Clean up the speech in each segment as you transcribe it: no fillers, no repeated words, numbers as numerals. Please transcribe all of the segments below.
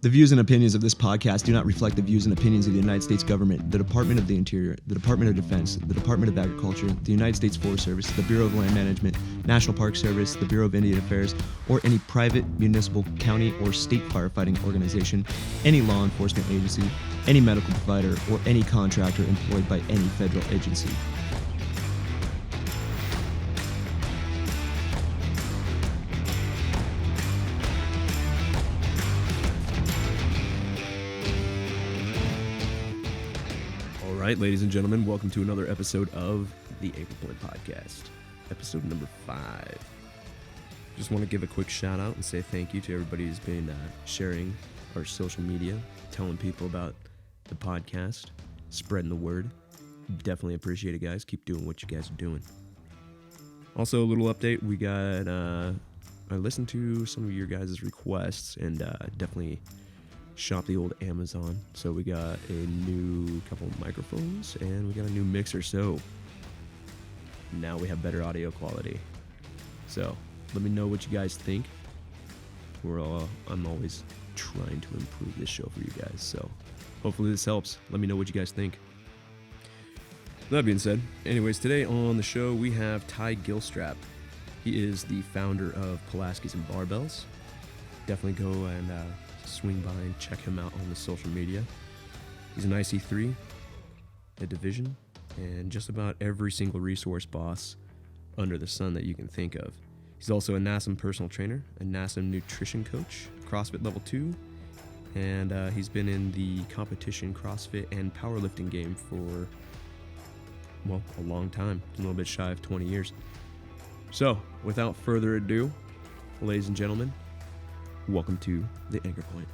The views and opinions of this podcast do not reflect the views and opinions of the United States government, the Department of the Interior, the Department of Defense, the Department of Agriculture, the United States Forest Service, the Bureau of Land Management, National Park Service, the Bureau of Indian Affairs, or any private, municipal, county, or state firefighting organization, any law enforcement agency, any medical provider, or any contractor employed by any federal agency. All right, ladies and gentlemen, welcome to another episode of the Anchor Point Podcast, episode number 5. Just want to give a quick shout out and say thank you to everybody who's been sharing our social media, telling people about the podcast, spreading the word. Definitely appreciate it, guys. Keep doing what you guys are doing. Also, a little update. We got, I listened to some of your guys' requests and definitely shop the old Amazon. So we got a new couple of microphones and we got a new mixer. So now we have better audio quality. So let me know what you guys think. I'm always trying to improve this show for you guys. So hopefully this helps. Let me know what you guys think. That being said, anyways, today on the show we have Ty Gilstrap. He is the founder of Pulaskis and Barbells. Definitely go and swing by and check him out on the social media. He's an IC3, a division, and just about every single resource boss under the sun that you can think of. He's also a NASM personal trainer, a NASM nutrition coach, CrossFit level 2, and he's been in the competition CrossFit and powerlifting game for, well, a long time, a little bit shy of 20 years. So, without further ado, ladies and gentlemen, welcome to the Anchor Point.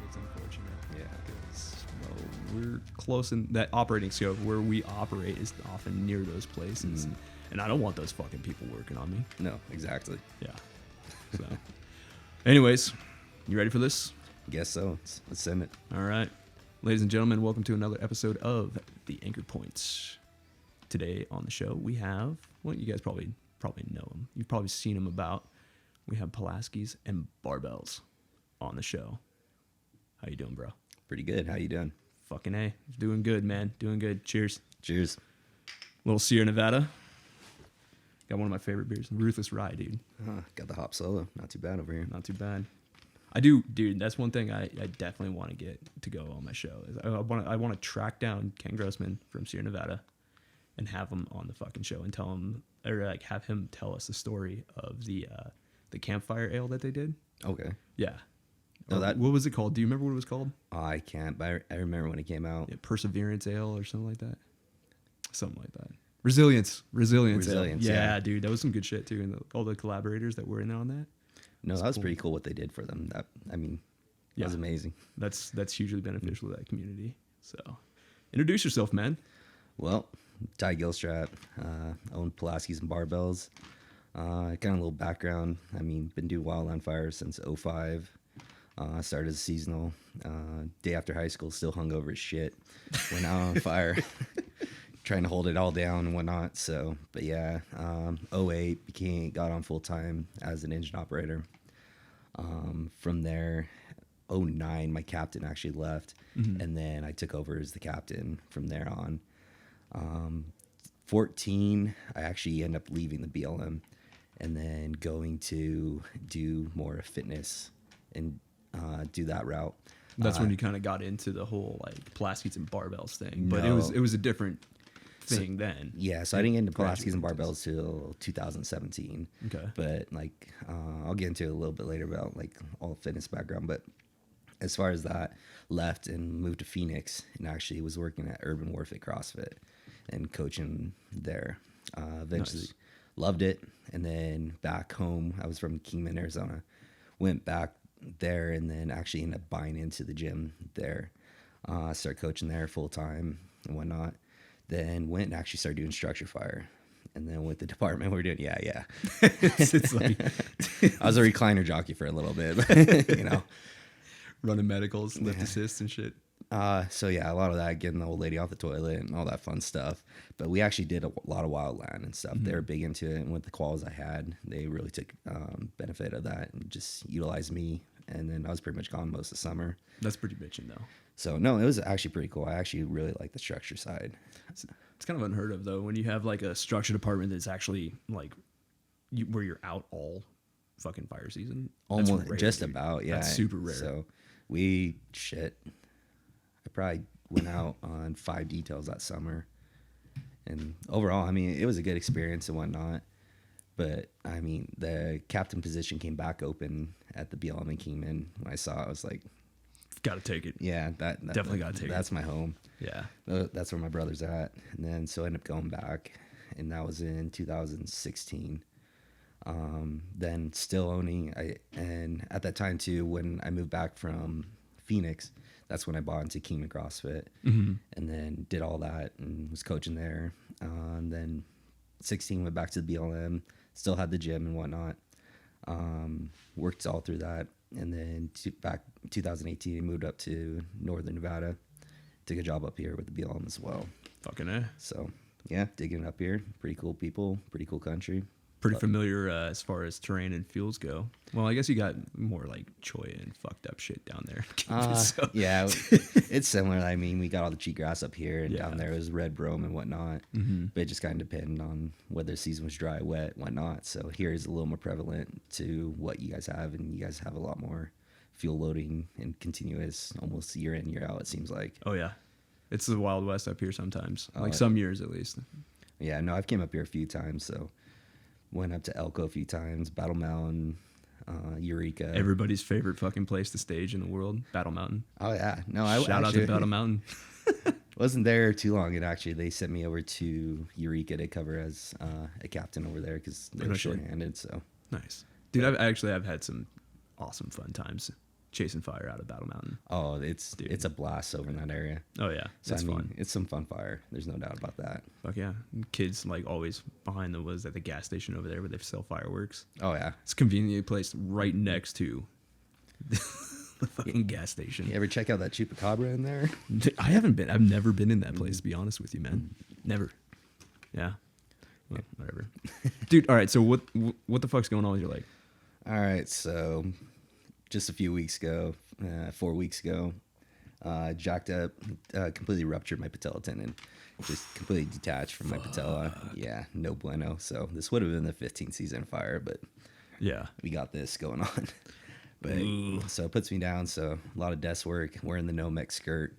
It's unfortunate. Yeah, because, well, we're close in that operating scope. Where we operate is often near those places. And I don't want those fucking people working on me. No, exactly. Yeah. So, anyways, you ready for this? Guess so. Let's send it. All right. Ladies and gentlemen, welcome to another episode of The Anchor Points. Today on the show, we have, well, you guys probably know him. You've probably seen him about. We have Pulaskis and Barbells on the show. How you doing, bro? Pretty good. How you doing? Fucking A. Doing good, man. Doing good. Cheers. Cheers. Little Sierra Nevada. Got one of my favorite beers. Ruthless Rye, dude. Got the hop solo. Not too bad over here. Not too bad. I do, dude. That's one thing I definitely want to get to go on my show. Is I want to track down Ken Grossman from Sierra Nevada, and have him on the fucking show and tell him, or like have him tell us the story of the campfire ale that they did. Okay. Yeah. No, what was it called? Do you remember what it was called? I can't, but I remember when it came out. Yeah, Perseverance Ale or something like that. Something like that. Resilience Ale. Yeah, dude, that was some good shit too, and all the collaborators that were in on that. No, that was cool. Pretty cool what they did for them. That was amazing. That's hugely beneficial to that community. So, introduce yourself, man. Well, Ty Gilstrap, own Pulaskis and Barbells. Kind of a little background. Been doing Wild on Fire since 2005. Started as a seasonal. Day after high school, still hungover as shit. Went out on fire. Trying to hold it all down and whatnot. So, but yeah, 2008 got on full time as an engine operator. From there, 2009, my captain actually left, and then I took over as the captain from there on. 2014, I actually ended up leaving the BLM, and then going to do more fitness and do that route. That's when you kind of got into the whole like Pulaskis and Barbells thing, but it was a different thing then. Yeah, so I didn't get into Pulaskis and Barbells till 2017. Okay. But like, I'll get into it a little bit later about like all fitness background. But as far as that, left and moved to Phoenix and actually was working at Urban Warfare CrossFit and coaching there. Eventually loved it. And then back home, I was from Kingman, Arizona, went back there and then actually ended up buying into the gym there. Started coaching there full time and whatnot. Then went and actually started doing structure fire. And then with the department we're doing, yeah. It's like I was a recliner jockey for a little bit, but, running medicals, lift assists and shit. So yeah, a lot of that, getting the old lady off the toilet and all that fun stuff. But we actually did a lot of wildland and stuff. They were big into it, and with the quals I had, they really took benefit of that and just utilized me. And then I was pretty much gone most of the summer. That's pretty bitching though. So no, it was actually pretty cool. I actually really like the structure side. It's kind of unheard of though when you have like a structure department that's actually like where you're out all fucking fire season. That's Almost rare, just dude. about, yeah. That's super rare. So I probably went out on 5 details that summer. And overall, I mean, it was a good experience and whatnot. But I mean, the captain position came back open at the BLM in Kingman. When I saw it, I was like, Gotta take it. yeah, that Definitely gotta take it. That's my home. Yeah. That's where my brother's at. And then so I ended up going back, and that was in 2016. Then still owning, and at that time too, when I moved back from Phoenix, that's when I bought into Kingman CrossFit, and then did all that and was coaching there. And then 16 went back to the BLM, still had the gym and whatnot. Worked all through that, and then back 2018 moved up to Northern Nevada, took a job up here with the BLM as well. Fucking A. So yeah, digging it up here. Pretty cool people, pretty cool country. Pretty familiar as far as terrain and fuels go. Well, I guess you got more like choy and fucked up shit down there. So- Yeah, it's similar. I mean, we got all the cheatgrass up here, and down there was red brome and whatnot. But it just kind of depended on whether the season was dry, wet, whatnot. So here is a little more prevalent to what you guys have, and you guys have a lot more fuel loading and continuous, almost year in, year out, it seems like. Oh yeah, it's the Wild West up here sometimes. Like some years at least. Yeah, no, I've came up here a few times, so went up to Elko a few times, Battle Mountain, Eureka. Everybody's favorite fucking place to stage in the world, Battle Mountain. Oh yeah, no, Shout out to Battle Mountain. wasn't there too long, and actually they sent me over to Eureka to cover as a captain over there because they were shorthanded. So nice, dude. I've had some awesome fun times chasing fire out of Battle Mountain. Oh, it's a blast over in that area. Oh yeah, So it's fun. It's some fun fire. There's no doubt about that. Fuck yeah, kids like always behind the was at the gas station over there where they sell fireworks. Oh yeah, It's conveniently placed right next to the fucking gas station. you ever check out that chupacabra in there? I haven't been. I've never been in that place, to be honest with you, man. Never. Yeah. Well, whatever. Dude, all right. So what the fuck's going on with your leg? All right, so just a few weeks ago, 4 weeks ago, jacked up, completely ruptured my patella tendon. Just completely detached from my patella. Yeah, no bueno. So this would have been the 15th season of fire, but Yeah. we got this going on. But Ooh. so it puts me down. So a lot of desk work, wearing the no-mech skirt,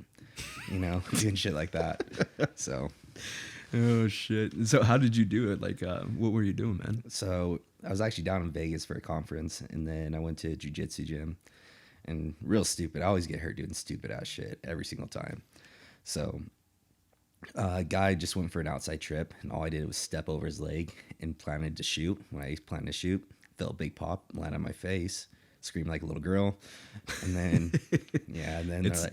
doing shit like that. So Oh shit. So how did you do it? Like, what were you doing, man? So I was actually down in Vegas for a conference, and then I went to a jiu-jitsu gym, and real stupid. I always get hurt doing stupid ass shit every single time. So a guy just went for an outside trip, and all I did was step over his leg and planted to shoot. When I planned to shoot, felt a big pop, landed on my face, screamed like a little girl, and then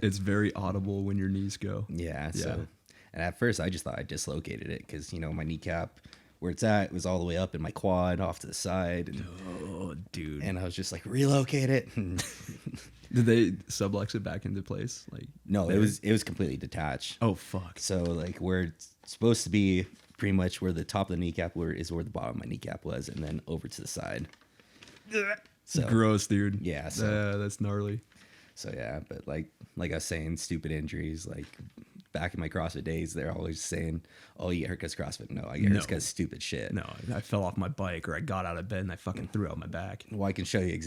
It's very audible when your knees go. yeah. Yeah. So and at first I just thought I dislocated it because my kneecap where it's at was all the way up in my quad off to the side, and Oh, dude. And I was just like, relocate it. Did they sublux it back into place? Like, No, there? it was completely detached. Oh fuck. So like where it's supposed to be, pretty much where the top of the kneecap is where the bottom of my kneecap was, and then over to the side. So Gross, dude. Yeah, so- that's gnarly. So yeah, but like I was saying, stupid injuries. Like back in my CrossFit days, they're always saying, "Oh, you get hurt because CrossFit." No, I get hurt because stupid shit. No, I fell off my bike, or I got out of bed and I fucking threw out my back. Well, I can show you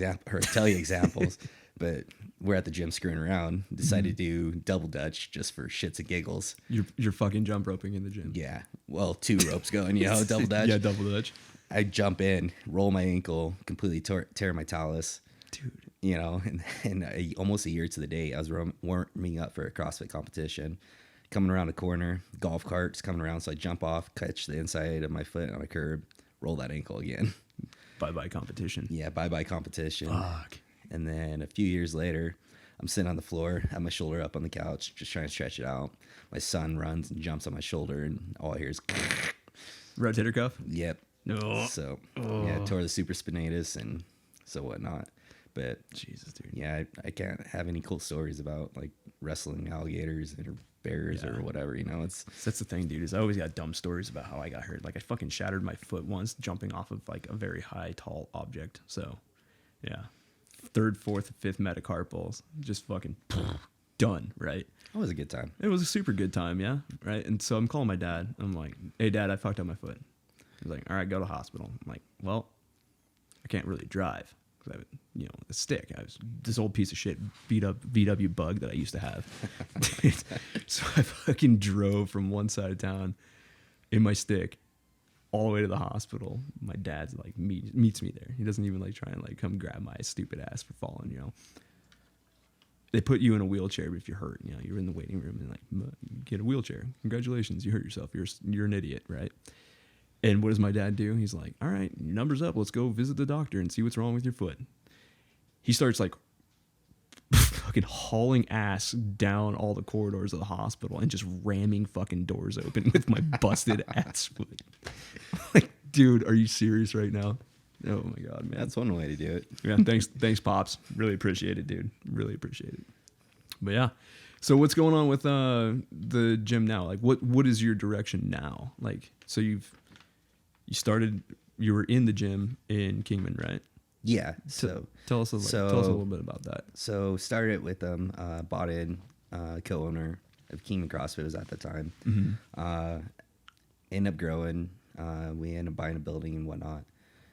tell you examples. But we're at the gym screwing around. Decided to do double dutch just for shits and giggles. You're fucking jump roping in the gym. Yeah, well, 2 ropes going, double dutch. Yeah, double dutch. I jump in, roll my ankle, completely tear my talus. Dude. And almost a year to the day, I was warming up for a CrossFit competition. Coming around a corner, golf cart's coming around, so I jump off, catch the inside of my foot on a curb, roll that ankle again. Bye-bye competition. Yeah, bye-bye competition. Fuck. And then a few years later, I'm sitting on the floor, have my shoulder up on the couch, just trying to stretch it out. My son runs and jumps on my shoulder, and all I hear is, Rotator cuff? yep. No. So, yeah, tore the supraspinatus and so whatnot. but Jesus, dude. yeah, I can't have any cool stories about like wrestling alligators or bears or whatever. You know, That's the thing, dude. Is I always got dumb stories about how I got hurt. Like I fucking shattered my foot once jumping off of like a very high, tall object. So, yeah, 3rd, 4th, 5th metacarpals, just fucking done. Right. that was a good time. It was a super good time. Yeah. Right. And so I'm calling my dad. I'm like, "Hey, Dad, I fucked up my foot." He's like, "All right, go to the hospital." I'm like, "Well, I can't really drive." I, a stick. I was this old piece of shit beat up VW Bug that I used to have. So I fucking drove from one side of town in my stick all the way to the hospital. My dad's like meets me there. He doesn't even like try and like come grab my stupid ass for falling. They put you in a wheelchair if you're hurt. You're in the waiting room and like you get a wheelchair. Congratulations, you hurt yourself. You're an idiot, right? And what does my dad do? He's like, "All right, your number's up. Let's go visit the doctor and see what's wrong with your foot." He starts like fucking hauling ass down all the corridors of the hospital and just ramming fucking doors open with my busted ass foot. Like, dude, are you serious right now? Oh my God, man. That's one way to do it. Yeah, thanks, Pops. Really appreciate it, dude. Really appreciate it. But yeah. So what's going on with the gym now? Like what is your direction now? Like, so you were in the gym in Kingman, right? Yeah. So tell us a little bit about that. So started with bought in, co-owner of Kingman CrossFit was at the time. Mm-hmm. Ended up growing. We ended up buying a building and whatnot.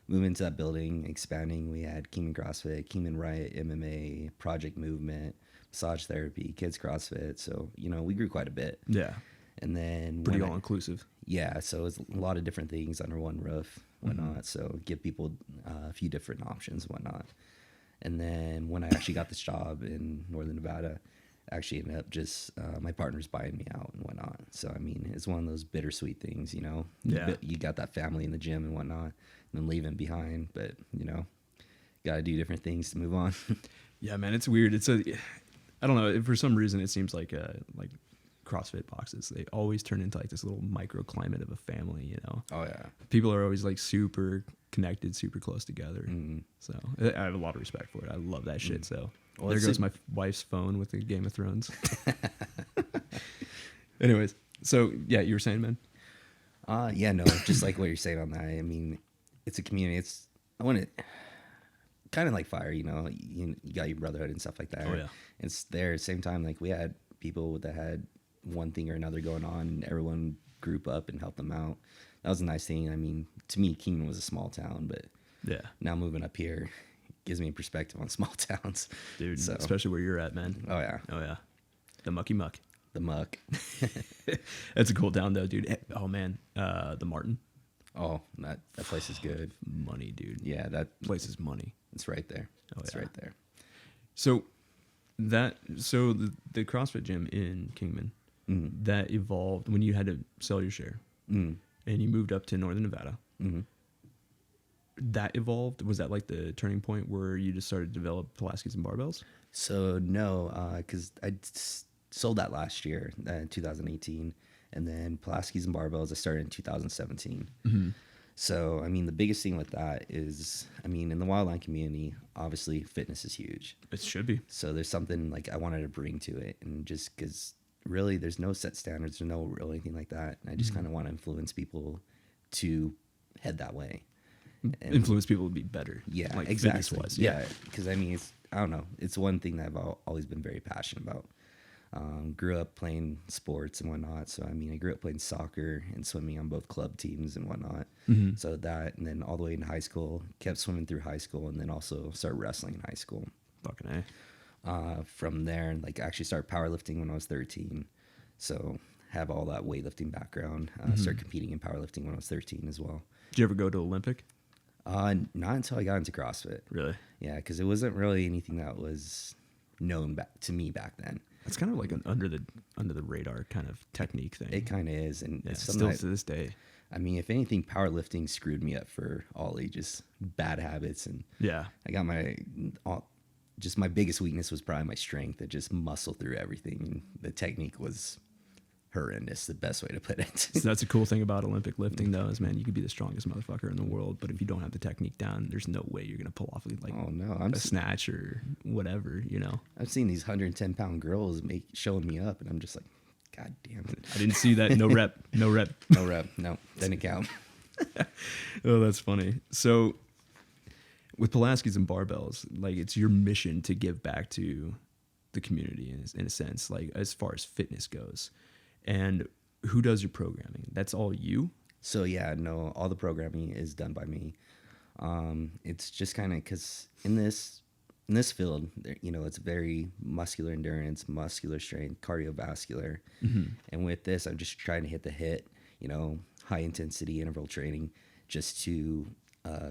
Moving into that building, expanding. We had Kingman CrossFit, Kingman Riot, MMA, Project Movement, massage therapy, kids CrossFit. So we grew quite a bit. Yeah. And then pretty all inclusive. Yeah, so it's a lot of different things under one roof, whatnot. Mm-hmm. So give people a few different options, whatnot. And then when I actually got this job in Northern Nevada, actually ended up just my partner's buying me out and whatnot. So I mean, it's one of those bittersweet things, Yeah. You got that family in the gym and whatnot, and then leaving behind, but got to do different things to move on. Yeah, man, it's weird. I don't know. For some reason, it seems like CrossFit boxes, they always turn into like this little microclimate of a family, Oh yeah. People are always like super connected, super close together. Mm-hmm. So I have a lot of respect for it. I love that shit. So Well, there goes my wife's phone with the Game of Thrones. Anyways, so yeah, you were saying, man? Yeah, no, just like what you're saying on that. I mean, it's a community. I want it kind of like Fire, you got your brotherhood and stuff like that. Oh yeah. It's there at the same time. Like we had people that had one thing or another going on, and everyone group up and helped them out. That was a nice thing. I mean, to me, Kingman was a small town, but yeah, now moving up here gives me a perspective on small towns, dude. So, especially where you're at, man. oh yeah, the mucky muck. the muck. That's a cool town though, dude. Oh man, the Martin. Oh, that place is good. Money, dude. Yeah, that Place is money. it's right there. It's right there. So the CrossFit gym in Kingman, that evolved when you had to sell your share and you moved up to Northern Nevada. Mm-hmm. That evolved. Was that like the turning point where you just started to develop Pulaskis and Barbells? So no, because I sold that last year, 2018, and then Pulaskis and Barbells I started in 2017. Mm-hmm. So I mean, the biggest thing with that is, I mean, in the wildland community, obviously fitness is huge. It should be. So there's something like I wanted to bring to it, and just because really there's no set standards, there's no real anything like that, and I just kind of want to influence people to head that way. And Influence people to be better. yeah, like exactly. fitness-wise. Yeah, because I mean, I don't know. It's one thing that I've always been very passionate about. Grew up playing sports and whatnot. So, I mean, I grew up playing soccer and swimming on both club teams and whatnot. Mm-hmm. So that, and then all the way into high school, kept swimming through high school, and then also started wrestling in high school. Fucking A. From there, like, actually started powerlifting when I was 13. So, have all that weightlifting background. Started competing in powerlifting when I was 13 as well. Did you ever go to Olympic? Not until I got into CrossFit. Really? Yeah, because it wasn't really anything that was known to me back then. It's kind of like an under the radar kind of technique thing. It kind of is, and Yeah, it's still something to this day. I mean, if anything, powerlifting screwed me up for all ages, bad habits, and Yeah. I got my biggest weakness was probably my strength. I just muscle through everything. The technique was horrendous. The best way to put it. So that's a cool thing about Olympic lifting, though, is man, you could be the strongest motherfucker in the world, but if you don't have the technique down, there's no way you're gonna pull off like Oh no, a snatch or whatever, you know. I've seen these 110-pound girls showing me up, and I'm just like, God damn it. I didn't see that. No rep. No rep. No, didn't count. Oh, that's funny. So with Pulaskis and Barbells, like it's your mission to give back to the community in a sense, like as far as fitness goes. And who does your programming? That's all you? So yeah, no, all the programming is done by me. It's just kind of because in this field, you know, it's very muscular endurance, muscular strength, cardiovascular. And with this, I'm just trying to hit the HIIT, you know, high intensity interval training, just to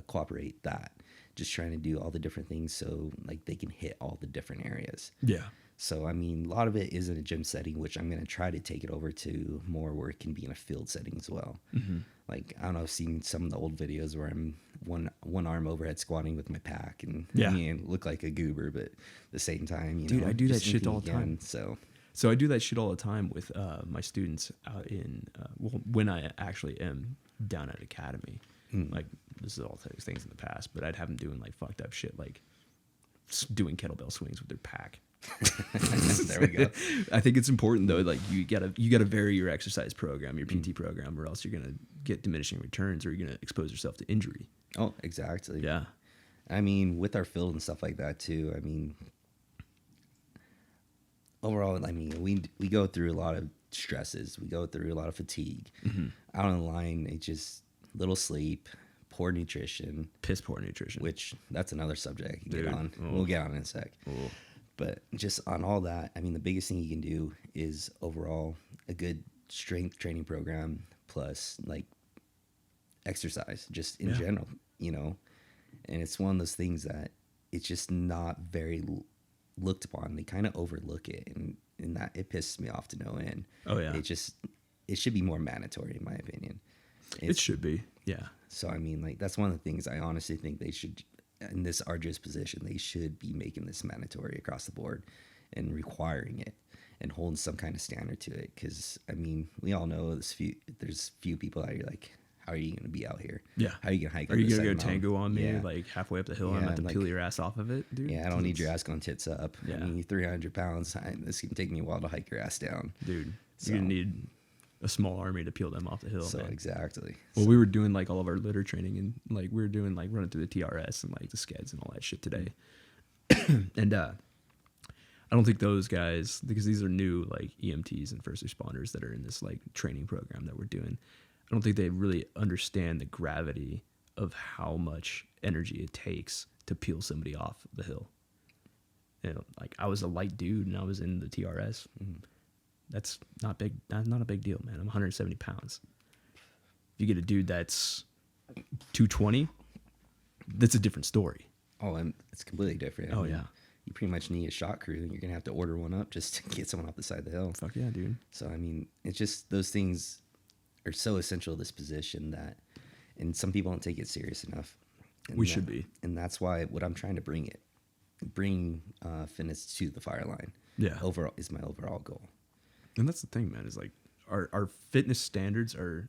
cooperate that. Just trying to do all the different things so like they can hit all the different areas. Yeah. So, I mean, a lot of it is in a gym setting, which I'm going to try to take it over to more where it can be in a field setting as well. Like, I don't know, I've seen some of the old videos where I'm one arm overhead squatting with my pack and I mean, look like a goober, but at the same time, you know, I do that shit all the time. So I do that shit all the time with my students out in, when I actually am down at academy. Like, this is all things in the past, but I'd have them doing like fucked up shit, like doing kettlebell swings with their pack. There we go. I think it's important though, like you gotta vary your exercise program, your PT program, or else you're gonna get diminishing returns, or you're gonna expose yourself to injury. Oh, exactly. Yeah. I mean, with our field and stuff like that too. I mean, overall, I mean, we go through a lot of stresses. We go through a lot of fatigue. Out on the line, it's just little sleep, poor nutrition, piss poor nutrition. Which that's another subject I can Dude. get on. Oh. We'll get on in a sec. Oh. But just on all that, I mean, the biggest thing you can do is overall a good strength training program plus like exercise, just in general, you know. And it's one of those things that it's just not very looked upon. They kind of overlook it, and that it pisses me off to no end. Oh yeah. It should be more mandatory, in my opinion. It should be. Yeah. So I mean, like that's one of the things I honestly think they should. In this arduous position, they should be making this mandatory across the board and requiring it and holding some kind of standard to it. Because I mean, we all know there's few people that are like, how are you going to be out here? Yeah. How are you going to hike? Are you going to go tango on me Yeah. like halfway up the hill? I'm going to like, peel your ass off of it, dude. Yeah, I don't need your ass going tits up. Yeah. I mean, you're 300 pounds. This can take me a while to hike your ass down. Dude, So- you're going to need a small army to peel them off the hill, So man. exactly. Well, we were doing like all of our litter training, and like we were doing like running through the TRS and like the skeds and all that shit today. And I don't think those guys, because these are new like EMTs and first responders that are in this like training program that we're doing, I don't think they really understand the gravity of how much energy it takes to peel somebody off the hill. You know, like I was a light dude and I was in the TRS. That's not big. Not a big deal, man. I'm 170 pounds. If you get a dude that's 220, that's a different story. Oh, and it's completely different. I Oh, mean, yeah. You pretty much need a shot crew, and you're gonna have to order one up just to get someone off the side of the hill. Fuck yeah, dude. So I mean, it's just those things are so essential to this position that, and some people don't take it serious enough. And We should be. And that's why what I'm trying to bring fitness to the fire line. Yeah. Overall is my overall goal. And that's the thing, man, is like our fitness standards are,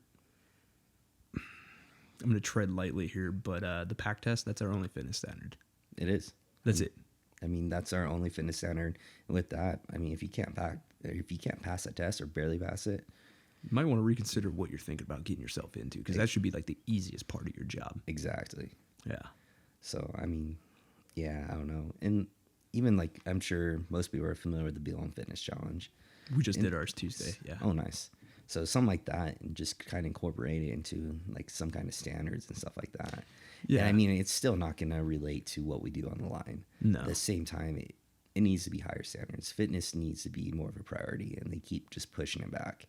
I'm going to tread lightly here, but the pack test, that's our only fitness standard. It is. That's it. I mean, that's our only fitness standard. And with that, I mean, if you can't pass that test or barely pass it, You might want to reconsider what you're thinking about getting yourself into, because that should be like the easiest part of your job. exactly. Yeah. So, I mean, yeah, I don't know. And even like, I'm sure most people are familiar with the Blm Fitness Challenge. We just did ours Tuesday. Yeah. Oh, nice. So something like that, and just kind of incorporate it into like some kind of standards and stuff like that. Yeah. And I mean, it's still not going to relate to what we do on the line. No. At the same time, it needs to be higher standards. Fitness needs to be more of a priority, and they keep just pushing it back.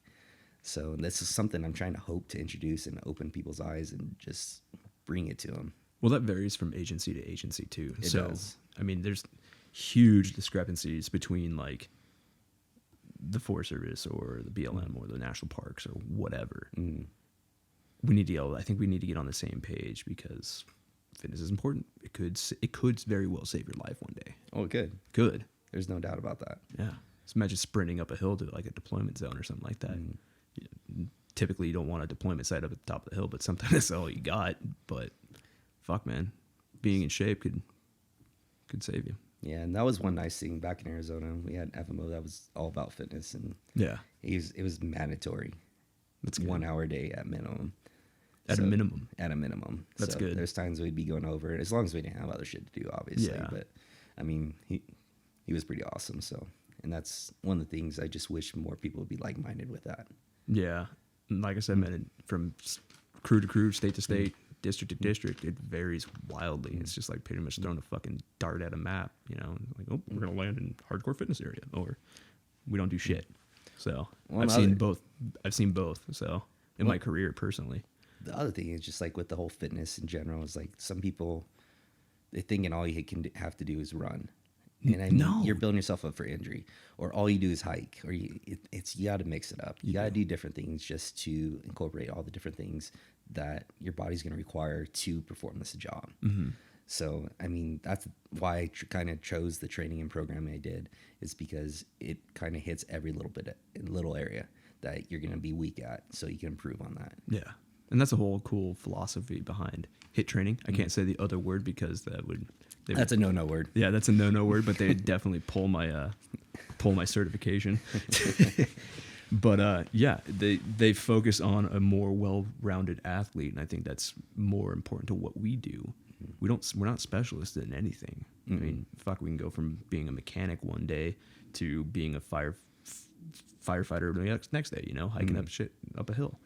So this is something I'm trying to hope to introduce and open people's eyes and just bring it to them. Well, that varies from agency to agency too. It so, does. I mean, there's huge discrepancies between like the Forest Service or the BLM or the national parks or whatever. We need to I think we need to get on the same page, because fitness is important. It could very well save your life one day. Oh, good. Good. There's no doubt about that. Yeah. So imagine sprinting up a hill to like a deployment zone or something like that. Typically, you don't want a deployment site up at the top of the hill, but sometimes that's all you got. But fuck, man, being in shape could save you. Yeah, and that was one nice thing back in Arizona. We had FMO that was all about fitness, and Yeah, it was mandatory. that's good. 1 hour a day at minimum. At a minimum. At a minimum. That's so good. There's times we'd be going over, as long as we didn't have other shit to do, obviously. Yeah. But I mean, he was pretty awesome. So, and that's one of the things I just wish more people would be like-minded with that. Yeah, and like I said, man, from crew to crew, state to state, district to district, it varies wildly. It's just like pretty much throwing a fucking dart at a map, you know, like, oh, we're gonna land in hardcore fitness area, or we don't do shit. So Well, I've seen both. So in my career personally. The other thing is just like with the whole fitness in general is like some people, they thinking all you have to do is run. And I mean, No. you're building yourself up for injury, or all you do is hike, or you got to mix it up. You got to do different things just to incorporate all the different things that your body's going to require to perform this job. Mm-hmm. So, I mean, that's why I kind of chose the training and programming I did, is because it kind of hits every little area that you're going to be weak at, so you can improve on that. Yeah, and that's a whole cool philosophy behind HIIT training. I can't say the other word because That's a no-no word. Yeah, that's a no word, but they definitely pull my certification. But yeah, they focus on a more well-rounded athlete, and I think that's more important to what we do. We're not specialists in anything. I mean, fuck, we can go from being a mechanic one day to being a firefighter the next day, you know, hiking up a hill.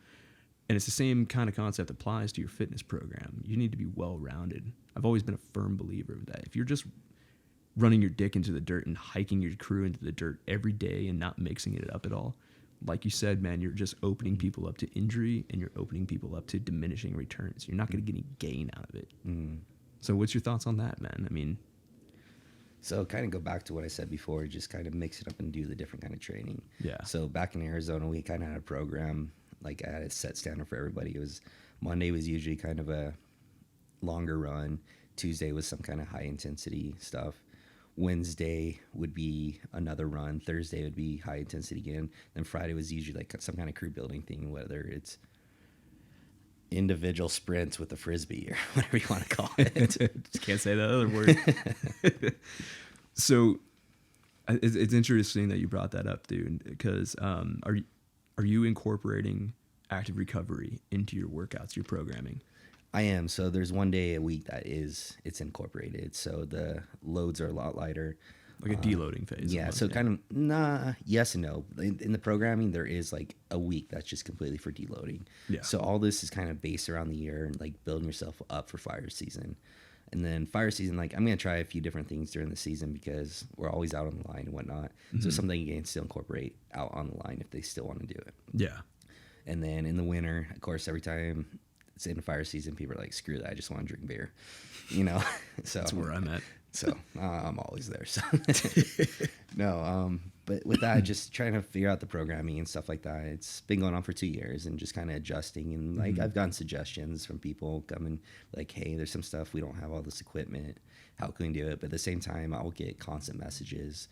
And it's the same kind of concept applies to your fitness program. You need to be well-rounded. I've always been a firm believer of that. If you're just running your dick into the dirt and hiking your crew into the dirt every day and not mixing it up at all, like you said, man, you're just opening people up to injury, and you're opening people up to diminishing returns. You're not going to get any gain out of it. So what's your thoughts on that, man? I mean, so kind of go back to what I said before, just kind of mix it up and do the different kind of training. Yeah. So back in Arizona, we kind of had a program, like I had a set standard for everybody. It was Monday was usually kind of a longer run. Tuesday was some kind of high intensity stuff. Wednesday would be another run. Thursday would be high intensity again. Then Friday was usually like some kind of crew building thing, whether it's individual sprints with a frisbee or whatever you want to call it. just can't say that other word. So it's interesting that you brought that up, dude, because are you incorporating active recovery into your workouts, your programming? I am. So there's one day a week that it's incorporated. So the loads are a lot lighter. Like a deloading phase. Yeah. So kind of yes and no. In the programming, there is like a week that's just completely for deloading. Yeah. So all this is kind of based around the year and like building yourself up for fire season. And then fire season, like I'm going to try a few different things during the season because we're always out on the line and whatnot. So something you can still incorporate out on the line if they still want to do it. Yeah. And then in the winter, of course, every time it's in fire season, people are like, screw that, I just want to drink beer, you know? So That's where I'm at. So I'm always there. So no, but with that, just trying to figure out the programming and stuff like that. It's been going on for 2 years and just kind of adjusting. And like I've gotten suggestions from people coming like, hey, there's some stuff, we don't have all this equipment. How can we do it? But at the same time, I'll get constant messages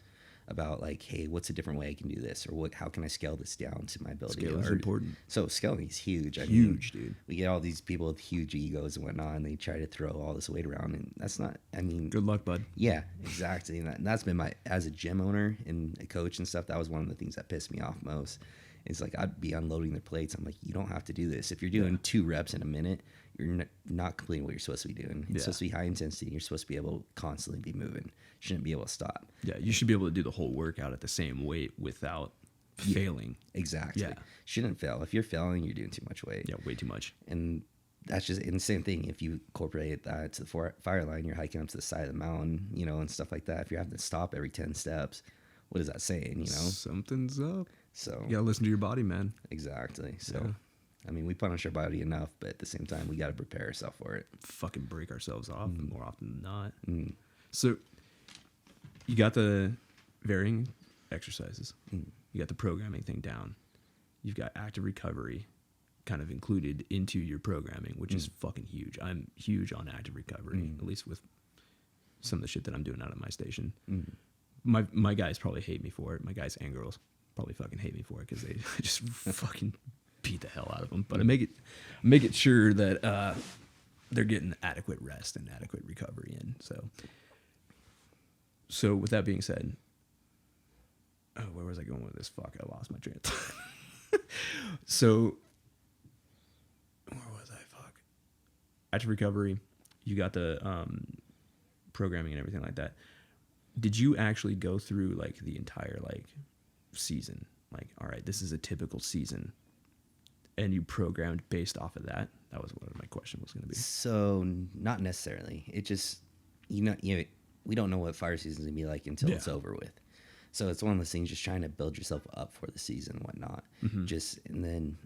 about like, hey, what's a different way I can do this, or how can I scale this down to my ability? Scale is important. So scaling is huge. Huge, dude. We get all these people with huge egos and whatnot, and they try to throw all this weight around, and that's not. I mean, Good luck, bud. yeah, exactly. And that's been as a gym owner and a coach and stuff. That was one of the things that pissed me off most. Is like I'd be unloading their plates. I'm like, you don't have to do this. If you're doing 2 reps in a minute, you're not completing what you're supposed to be doing. It's supposed to be high intensity. You're supposed to be able to constantly be moving. You shouldn't be able to stop. Yeah, you should be able to do the whole workout at the same weight without failing. Exactly. Yeah. Shouldn't fail. If you're failing, you're doing too much weight. Yeah, way too much. And that's just the same thing. If you incorporate that to the fire line, you're hiking up to the side of the mountain, you know, and stuff like that. If you're having to stop every 10 steps, what is that saying, you know? Something's up. So You gotta listen to your body, man. exactly. So, Yeah. I mean, we punish our body enough, but at the same time, we got to prepare ourselves for it. Fucking break ourselves off more often than not. Mm. So you got the varying exercises. You got the programming thing down. You've got active recovery kind of included into your programming, which is fucking huge. I'm huge on active recovery, at least with some of the shit that I'm doing out at my station. my guys probably hate me for it. My guys and girls probably fucking hate me for it because they just fucking beat the hell out of them. But I make it sure that they're getting adequate rest and adequate recovery in. So with that being said, where was I going with this? Fuck, I lost my train of thought. So where was I? Fuck. Active recovery, you got the programming and everything like that. Did you actually go through like the entire like season? Like, all right, this is a typical season, and you programmed based off of that? That was what my question was going to be. So not necessarily. It just, we don't know what fire season's gonna be like until it's over with. So it's one of those things, just trying to build yourself up for the season and whatnot. And then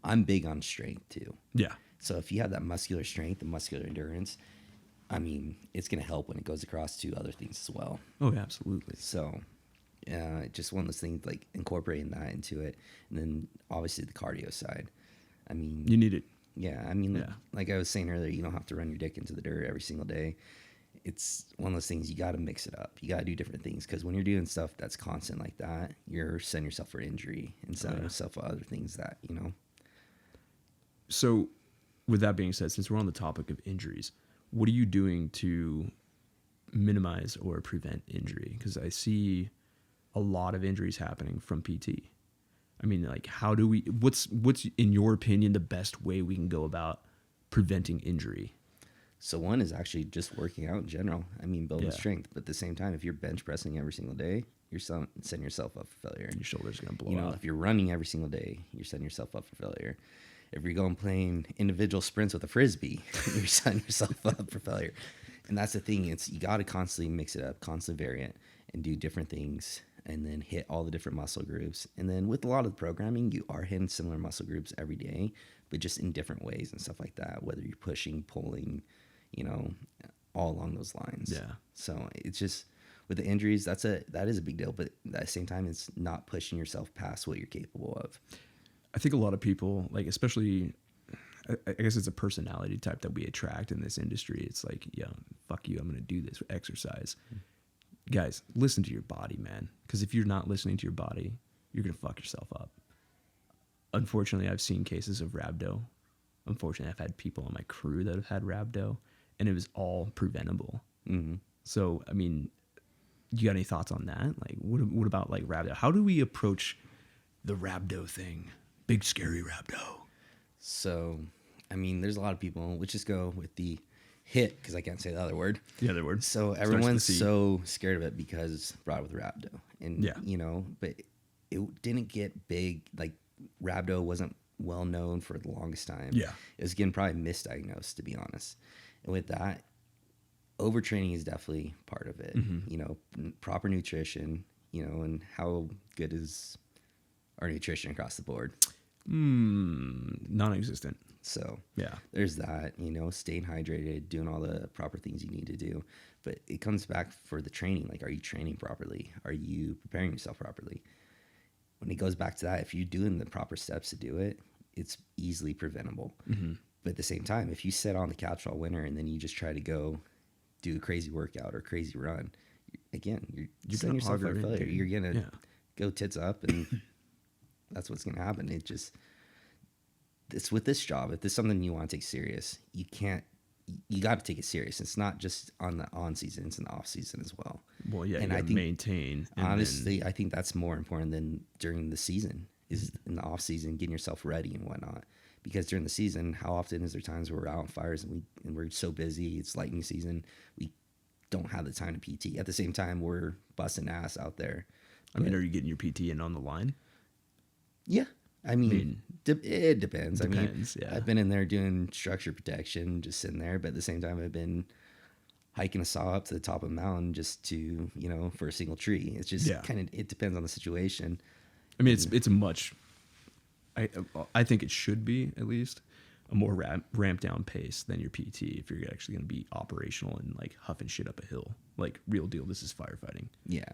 I'm big on strength too. Yeah. So if you have that muscular strength and muscular endurance, I mean, it's going to help when it goes across to other things as well. Oh, yeah, absolutely. So just one of those things, like incorporating that into it. And then obviously the cardio side. I mean, you need it. Yeah. I mean, like I was saying earlier, you don't have to run your dick into the dirt every single day. It's one of those things, you got to mix it up. You got to do different things, because when you're doing stuff that's constant like that, you're setting yourself for injury and setting yourself for other things that, So with that being said, since we're on the topic of injuries, what are you doing to minimize or prevent injury? Because I see a lot of injuries happening from PT. I mean, like, how do we, what's in your opinion the best way we can go about preventing injury? So one is actually just working out in general. I mean, building strength. But at the same time, if you're bench pressing every single day, you're setting yourself up for failure. Your shoulder's going to blow out. If you're running every single day, you're setting yourself up for failure. If you're going playing individual sprints with a Frisbee, you're setting yourself up for failure. And that's the thing. You got to constantly mix it up, constantly vary it, and do different things, and then hit all the different muscle groups. And then with a lot of the programming, you are hitting similar muscle groups every day, but just in different ways and stuff like that, whether you're pushing, pulling, all along those lines. Yeah. So it's just, with the injuries, that is a big deal, but at the same time, it's not pushing yourself past what you're capable of. I think a lot of people, like, especially, I guess it's a personality type that we attract in this industry. It's like, fuck you, I'm going to do this exercise. Guys, listen to your body, man. Because if you're not listening to your body, you're going to fuck yourself up. Unfortunately, I've seen cases of rhabdo. Unfortunately, I've had people on my crew that have had rhabdo, and it was all preventable. Mm-hmm. So, I mean, you got any thoughts on that? Like, what about like rhabdo? How do we approach the rhabdo thing? Big scary rhabdo. So, I mean, there's a lot of people. Let's just go with the HIT, because I can't say the other word. The other word. So everyone's so scared of it because it's brought with rhabdo, and but it didn't get big. Like, rhabdo wasn't well known for the longest time. Yeah, it was getting probably misdiagnosed, to be honest. And with that, overtraining is definitely part of it. Mm-hmm. Proper nutrition. And how good is our nutrition across the board? Non-existent. So there's that, staying hydrated, doing all the proper things you need to do. But it comes back for the training. Like, are you training properly? Are you preparing yourself properly? When it goes back to that, if you're doing the proper steps to do it, it's easily preventable. Mm-hmm. But at the same time, if you sit on the couch all winter and then you just try to go do a crazy workout or crazy run, again, you're setting yourself up for failure. You're going to go tits up, and that's what's going to happen. It's with this job. If this is something you want to take serious, you got to take it serious. It's not just on the on season, it's in the off season as well. Well, yeah, and I think maintain. Honestly, I think that's more important than during the season, is in the off season, getting yourself ready and whatnot. Because during the season, how often is there times where we're out on fires and we're so busy, it's lightning season, we don't have the time to PT. At the same time, we're busting ass out there. I mean, are you getting your PT in on the line? Yeah. I mean, it depends. Depends, yeah. I've been in there doing structure protection, just sitting there. But at the same time, I've been hiking a saw up to the top of a mountain just to, for a single tree. It's just kind of, it depends on the situation. I mean, it's a much, I think it should be, at least, a more ramp down pace than your PT if you're actually going to be operational and like huffing shit up a hill. Like, real deal, this is firefighting. Yeah.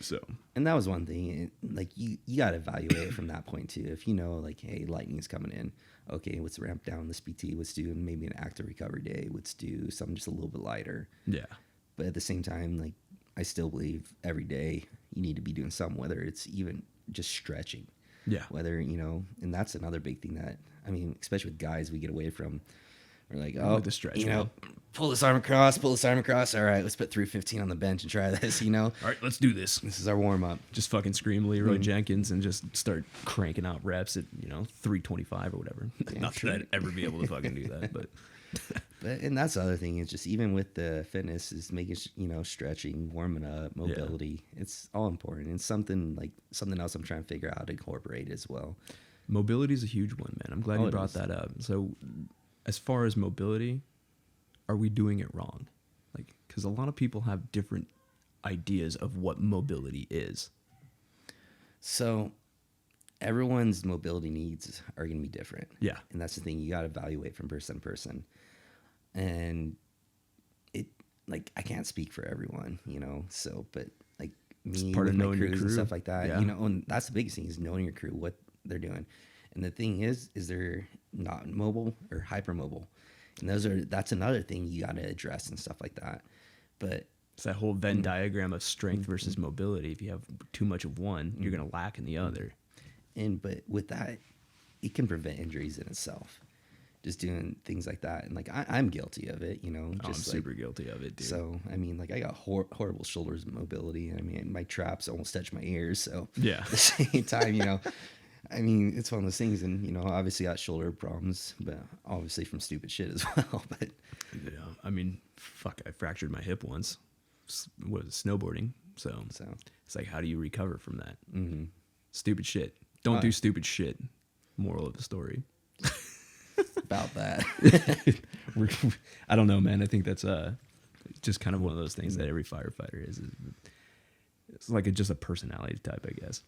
So, and that was one thing. Like, you got to evaluate it from that point too. If like, hey, lightning's coming in, okay, let's ramp down this PT. Let's do maybe an active recovery day. Let's do something just a little bit lighter. Yeah. But at the same time, like, I still believe every day you need to be doing something, whether it's even just stretching. Yeah. Whether, and that's another big thing that, I mean, especially with guys, we get away from. We're like, the stretch, pull this arm across. All right, let's put 315 on the bench and try this, All right, let's do this. This is our warm up. Just fucking scream Leroy Jenkins and just start cranking out reps at, 325 or whatever. Yeah, Not that I'd ever be able to fucking do that, but. And that's the other thing is just even with the fitness is making, stretching, warming up, mobility. Yeah. It's all important. And something else I'm trying to figure out how to incorporate as well. Mobility is a huge one, man. I'm glad you brought that up. So as far as mobility, are we doing it wrong? Like, because a lot of people have different ideas of what mobility is. So everyone's mobility needs are going to be different. Yeah. And that's the thing. You got to evaluate from person to person. And I can't speak for everyone, so, but like me, part with of my knowing your crews crew and stuff like that, yeah. And that's the biggest thing is knowing your crew, what they're doing. And the thing is they're not mobile or hypermobile. And that's another thing you got to address and stuff like that. But it's that whole Venn diagram of strength versus mobility. If you have too much of one, you're going to lack in the other. But with that, it can prevent injuries in itself. Just doing things like that. And like, I'm guilty of it, just I'm super guilty of it, dude. So, I mean, like I got horrible shoulders mobility. I mean, my traps almost touch my ears. So yeah, at the same time, I mean, it's one of those things, and obviously got shoulder problems, but obviously from stupid shit as well. But yeah, I mean, fuck, I fractured my hip once. Was snowboarding, so it's like, how do you recover from that? Mm-hmm. Stupid shit. Don't do stupid shit. Moral of the story. About that. I don't know, man. I think that's just kind of one of those things that every firefighter is. It's like just a personality type, I guess.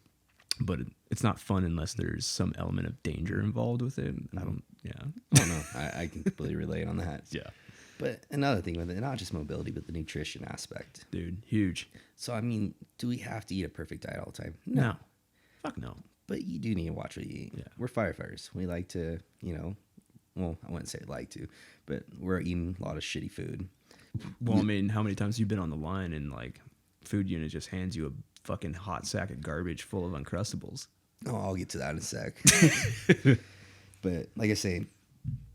But it's not fun unless there's some element of danger involved with it. I don't know. I can completely relate on that. Yeah. But another thing with it, not just mobility, but the nutrition aspect. Dude, huge. So, I mean, do we have to eat a perfect diet all the time? No. Fuck no. But you do need to watch what you eat. Yeah. We're firefighters. We like to, well, I wouldn't say like to, but we're eating a lot of shitty food. Well, I mean, how many times have you been on the line and like food unit just hands you a fucking hot sack of garbage full of Uncrustables? Oh, I'll get to that in a sec. But like I say,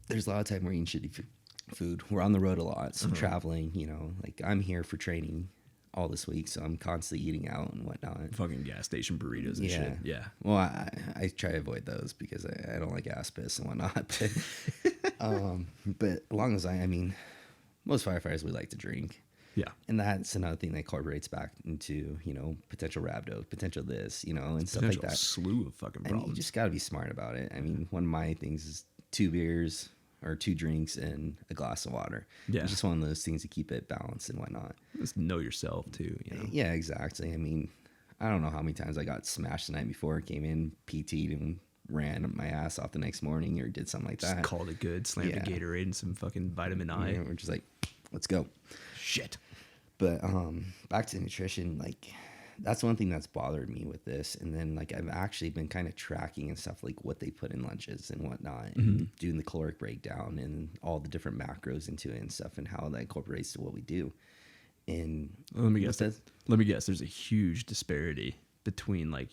there's a lot of time we're eating shitty food. We're on the road a lot, so traveling, like I'm here for training all this week, so I'm constantly eating out and whatnot. Fucking gas station burritos and shit. Yeah. Well, I try to avoid those because I don't like ass piss and whatnot. But along those lines, I mean, most firefighters, we like to drink. Yeah. And that's another thing that incorporates back into, potential rhabdo, potential this, and stuff like that. Slew of fucking problems. And you just got to be smart about it. I mean, one of my things is 2 beers or 2 drinks and a glass of water. Yeah. It's just one of those things to keep it balanced and whatnot. Just know yourself too, Yeah, exactly. I mean, I don't know how many times I got smashed the night before, came in, PT'd, and ran my ass off the next morning or did something like just that. Called it good, slammed a Gatorade and some fucking vitamin I. Yeah, we're just like, let's go. Shit. But back to nutrition, like that's one thing that's bothered me with this. And then like I've actually been kind of tracking and stuff like what they put in lunches and whatnot, and doing the caloric breakdown and all the different macros into it and stuff and how that incorporates to what we do. And let me guess. There's a huge disparity between like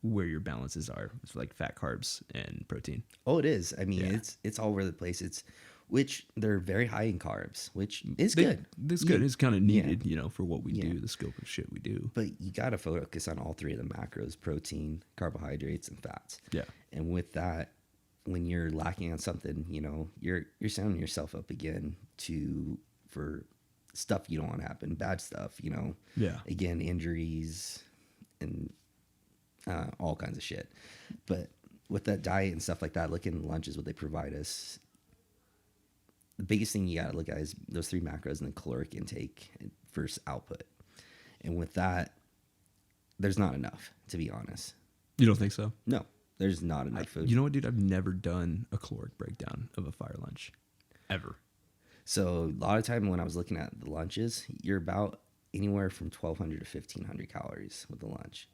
where your balances are. It's like fat, carbs, and protein. Oh, it is. I mean, it's all over the place. Which they're very high in carbs, which is good. That's good. It's kind of needed, for what we do, the scope of shit we do. But you got to focus on all 3 of the macros: protein, carbohydrates, and fats. Yeah. And with that, when you're lacking on something, you're setting yourself up again for stuff you don't want to happen, bad stuff. Yeah. Again, injuries and all kinds of shit. But with that diet and stuff like that, looking at lunches, what they provide us. The biggest thing you got to look at is those 3 macros and the caloric intake versus output. And with that, there's not enough, to be honest. You don't think so? No, there's not enough food. You know what, dude? I've never done a caloric breakdown of a fire lunch. Ever. So a lot of time when I was looking at the lunches, you're about anywhere from 1,200 to 1,500 calories with the lunch.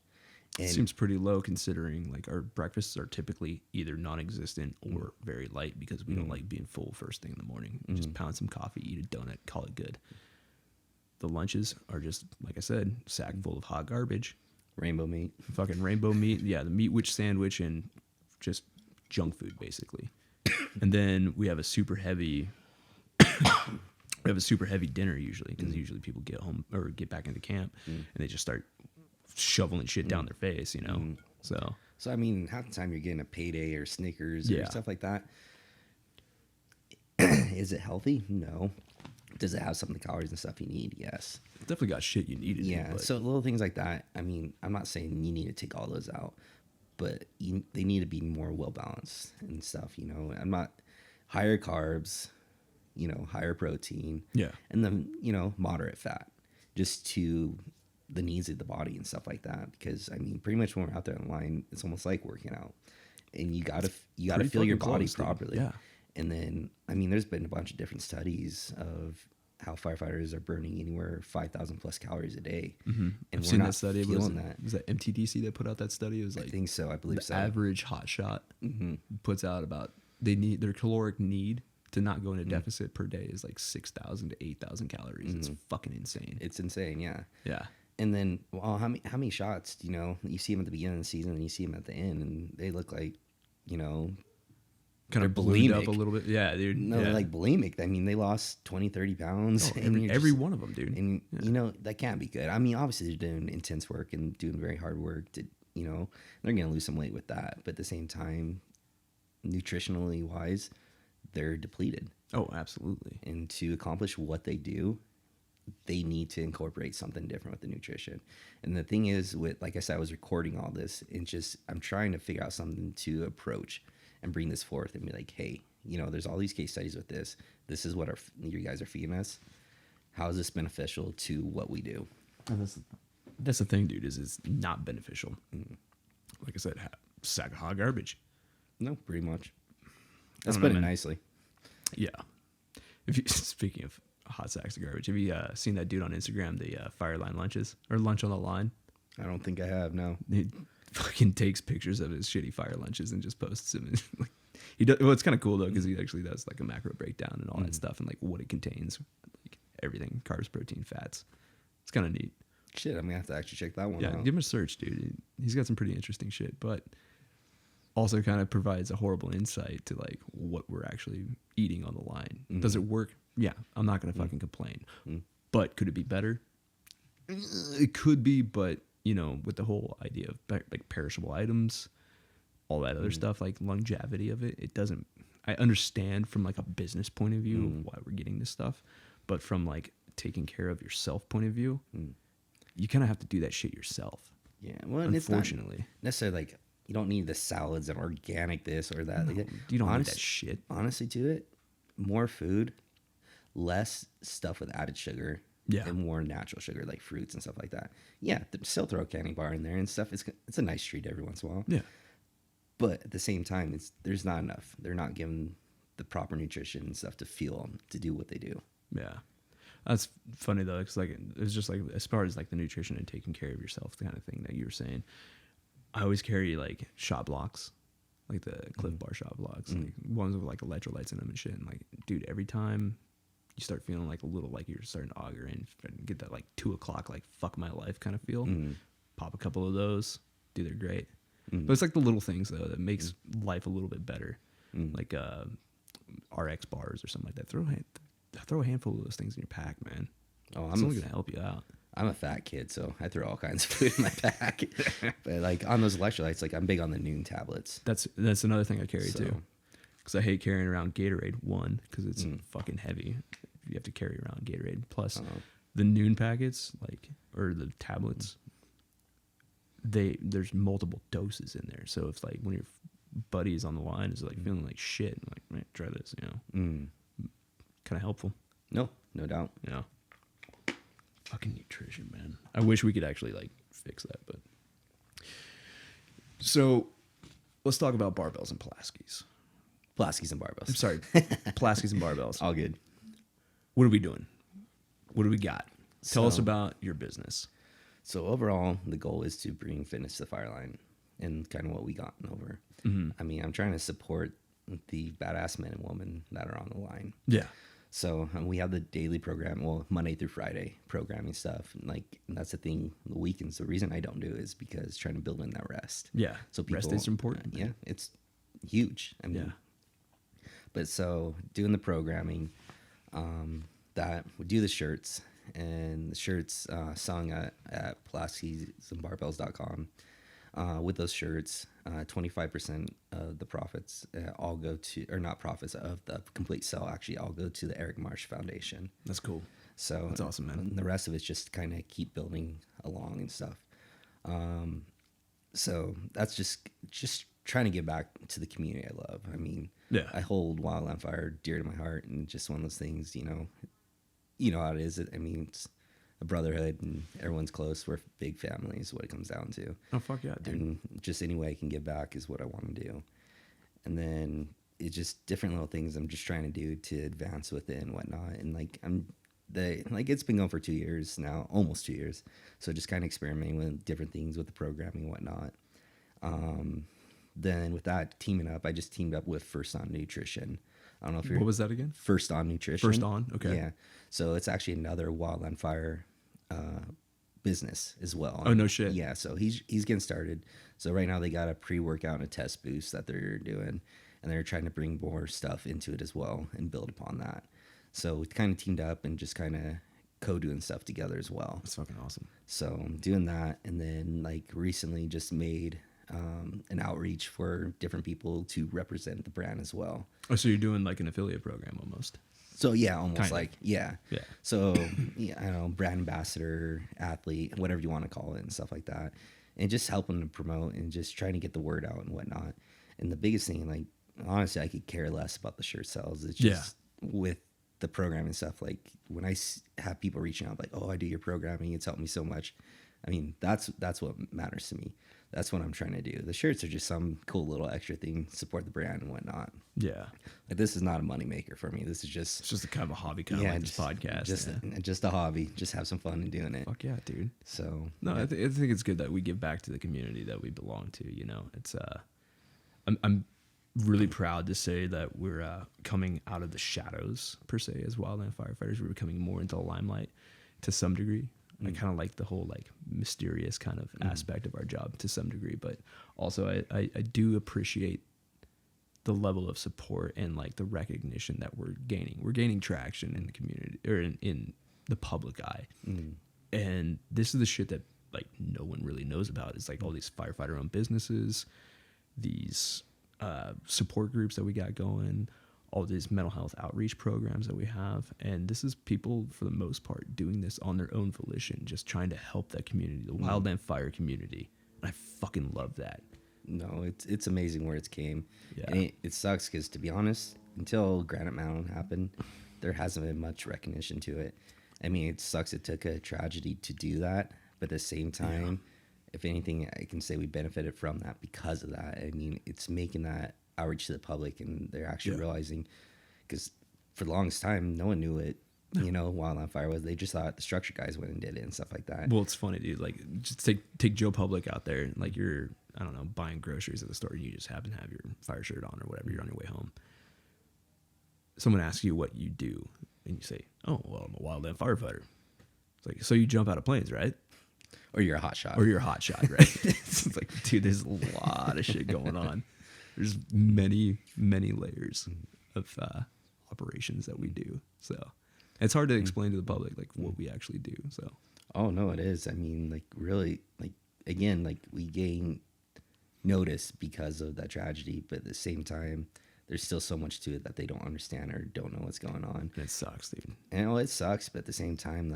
And seems pretty low considering like our breakfasts are typically either non-existent or very light because we don't like being full first thing in the morning. Just pound some coffee, eat a donut, call it good. the lunches are just, like I said, sack full of hot garbage. Rainbow meat. Fucking rainbow meat. Yeah, the meat witch sandwich and just junk food, basically. And then we have a super heavy dinner usually, because usually people get home or get back into camp and they just start shoveling shit down their face, you know? So I mean, half the time you're getting a payday or Snickers or stuff like that. Is it healthy? No. Does it have some of the calories and stuff you need? Yes. it's definitely got shit you need. Yeah. So little things like that. I mean, I'm not saying you need to take all those out, but they need to be more well balanced and stuff. You know, I'm not higher carbs, you know, higher protein. Yeah. And then, you know, moderate fat, just to the needs of the body and stuff like that. Because I mean, pretty much when we're out there on the line, it's almost like working out, and you gotta feel your body properly. Yeah. And then, I mean, there's been a bunch of different studies of how firefighters are burning anywhere 5,000 plus calories a day. Mm-hmm. And I've seen not that study. feeling that. Was that MTDC that put out that study? It was like, I think so. I believe the so. average hot shot Mm-hmm. puts out about, their caloric need to not go into deficit per day is like 6,000 to 8,000 calories. It's fucking insane. It's insane, yeah. Yeah. And then, well, how many shots, you know, you see them at the beginning of the season and you see them at the end, and they look like, you know, Kind of ballooned up a little bit. Yeah, dude. no, yeah. they're like bulimic. I mean, they lost 20, 30 pounds. Oh, and every one of them, dude. And, you know, that can't be good. I mean, obviously, they're doing intense work and doing very hard work to, you know, they're going to lose some weight with that. But at the same time, nutritionally wise, they're depleted. Oh, absolutely. And to accomplish what they do, they need to incorporate something different with the nutrition. And the thing is, with, like I said, I was recording all this and just, I'm trying to figure out something to approach and bring this forth and be like, hey, you know, there's all these case studies with this. This is what you guys are feeding us. How is this beneficial to what we do? And that's the thing, dude, is it's not beneficial. Like I said, sack of hot garbage. No, pretty much. That's I don't know, put it man. nicely. Yeah. If you, speaking of hot sacks of garbage, have you seen that dude on Instagram, the fire line lunches or lunch on the line? I don't think I have, no. He fucking takes pictures of his shitty fire lunches and just posts them. And, like, he does. Well, it's kind of cool though, because he actually does like a macro breakdown and all that stuff and like what it contains, like everything: carbs, protein, fats. It's kind of neat. Shit, I'm gonna have to actually check that one Yeah, out. give him a search, dude. He's got some pretty interesting shit, but also kind of provides a horrible insight to like what we're actually eating on the line. Does it work? Yeah, I'm not gonna fucking complain. But could it be better? It could be, but you know, with the whole idea of like perishable items, all that other stuff, like longevity of it, it doesn't. I understand from like a business point of view of why we're getting this stuff, but from like taking care of yourself point of view, you kind of have to do that shit yourself. Yeah, well, and it's not Unfortunately, necessarily like you don't need the salads and organic this or that. No, Like, you don't need that shit. Honestly, to it, more food, less stuff with added sugar. Yeah. And more natural sugar, like fruits and stuff like that. Yeah, still throw a candy bar in there and stuff. It's a nice treat every once in a while. Yeah. But at the same time, there's not enough. They're not given the proper nutrition and stuff to fuel them to do what they do. Yeah. That's funny though, because like it's just like as far as like the nutrition and taking care of yourself, the kind of thing that you were saying. I always carry like shot blocks, like the Cliff Bar shot blocks, like ones with like electrolytes in them and shit. And like, dude, every time you start feeling like a little like you're starting to auger in, get that like 2 o'clock like fuck my life kind of feel. Pop a couple of those, dude, they're great. But it's like the little things though that makes life a little bit better, like RX bars or something like that. Throw a handful of those things in your pack, man. Oh, It's only gonna help you out. I'm a fat kid, so I throw all kinds of food in my pack. But like on those electrolytes, like I'm big on the noon tablets. That's another thing I carry too, because I hate carrying around Gatorade. One, because it's fucking heavy. You have to carry around Gatorade. Plus, the noon packets, like or the tablets, there's multiple doses in there. So if like when your buddy's on the line is like feeling like shit, like man, try this, you know, kind of helpful. No doubt. You know, fucking nutrition, man. I wish we could actually like fix that, but so let's talk about barbells and Pulaskis. Pulaskis and Barbells. I'm sorry, Pulaskis and Barbells. All good. What are we doing? What do we got? Tell us So- about your business. So overall, the goal is to bring fitness to the fire line and kind of what we gotten over. I mean, I'm trying to support the badass men and women that are on the line. Yeah. So we have the daily program, well, Monday through Friday programming stuff. And that's the thing. The weekends, the reason I don't do it is because trying to build in that rest. Yeah. So people, rest is important. yeah, it's huge. I mean, but so doing the programming, that we do the shirts, and the shirts selling at Pulaskis and Barbells.com. With those shirts, 25% of the profits all go to, or not profits, of the complete sale actually all go to the Eric Marsh Foundation. That's cool. So that's awesome, man. And the rest of it's just kind of keep building along and stuff. So that's just trying to give back to the community I love. I mean, I hold Wildland Fire dear to my heart, and just one of those things, you know how it is. I mean, it's a brotherhood, and everyone's close. We're a big family is what it comes down to. Oh, fuck yeah, dude. And just any way I can give back is what I want to do. And then it's just different little things I'm just trying to do to advance with it and whatnot. And it's been going for 2 years now, almost 2 years. So just kind of experimenting with different things with the programming and whatnot. Then with that teaming up, I just teamed up with First On Nutrition. I don't know if you're... What was that again? First On Nutrition. First On, okay. Yeah. So it's actually another Wildland Fire business as well. Oh, no shit. Yeah, so he's getting started. So right now they got a pre-workout and a test boost that they're doing, and they're trying to bring more stuff into it as well and build upon that. So we kind of teamed up and just kind of co-doing stuff together as well. That's fucking awesome. So I'm doing that, and then recently just made an outreach for different people to represent the brand as well. Oh, so you're doing like an affiliate program almost? So yeah, almost kind of. like, yeah. So yeah, I don't know, brand ambassador, athlete, whatever you want to call it and stuff like that. And just helping to promote and just trying to get the word out and whatnot. And the biggest thing, honestly, I could care less about the shirt sales. It's just with the programming and stuff. Like when I have people reaching out like, oh, I do your programming, it's helped me so much. I mean, that's what matters to me. That's what I'm trying to do. The shirts are just some cool little extra thing, support the brand and whatnot. Yeah. This is not a money maker for me. This is just... It's just a kind of a hobby, kind of like this podcast. Just a hobby. Just have some fun in doing it. Fuck yeah, dude. So... No, I think it's good that we give back to the community that we belong to, you know. It's... I'm really proud to say that we're coming out of the shadows, per se, as wildland firefighters. We're becoming more into the limelight to some degree. I kind of like the whole mysterious kind of aspect of our job to some degree, but also I do appreciate the level of support and the recognition that we're gaining. We're gaining traction in the community or in the public eye. And this is the shit that no one really knows about. It's all these firefighter owned businesses, these support groups that we got going, all these mental health outreach programs that we have. And this is people, for the most part, doing this on their own volition, just trying to help that community, the wildland fire community. And I fucking love that. No, it's amazing where it's came. Yeah. And it sucks because, to be honest, until Granite Mountain happened, there hasn't been much recognition to it. I mean, it sucks it took a tragedy to do that. But at the same time, if anything, I can say we benefited from that because of that. I mean, it's making that outreach to the public, and they're actually realizing, because for the longest time no one knew it, Wildland Fire was, they just thought the structure guys went and did it and stuff like that. Well, it's funny, dude. Just take Joe Public out there, and you're, I don't know, buying groceries at the store, and you just happen to have your fire shirt on or whatever, you're on your way home. Someone asks you what you do, and you say, oh, well, I'm a wildland firefighter. It's so you jump out of planes, right? Or you're a hot shot, right? It's dude, there's a lot of shit going on. There's many layers of operations that we do. So it's hard to explain to the public what we actually do. So. Oh no, it is. I mean, really, again, we gain notice because of that tragedy, but at the same time, there's still so much to it that they don't understand or don't know what's going on. And it sucks, dude. And it sucks, but at the same time,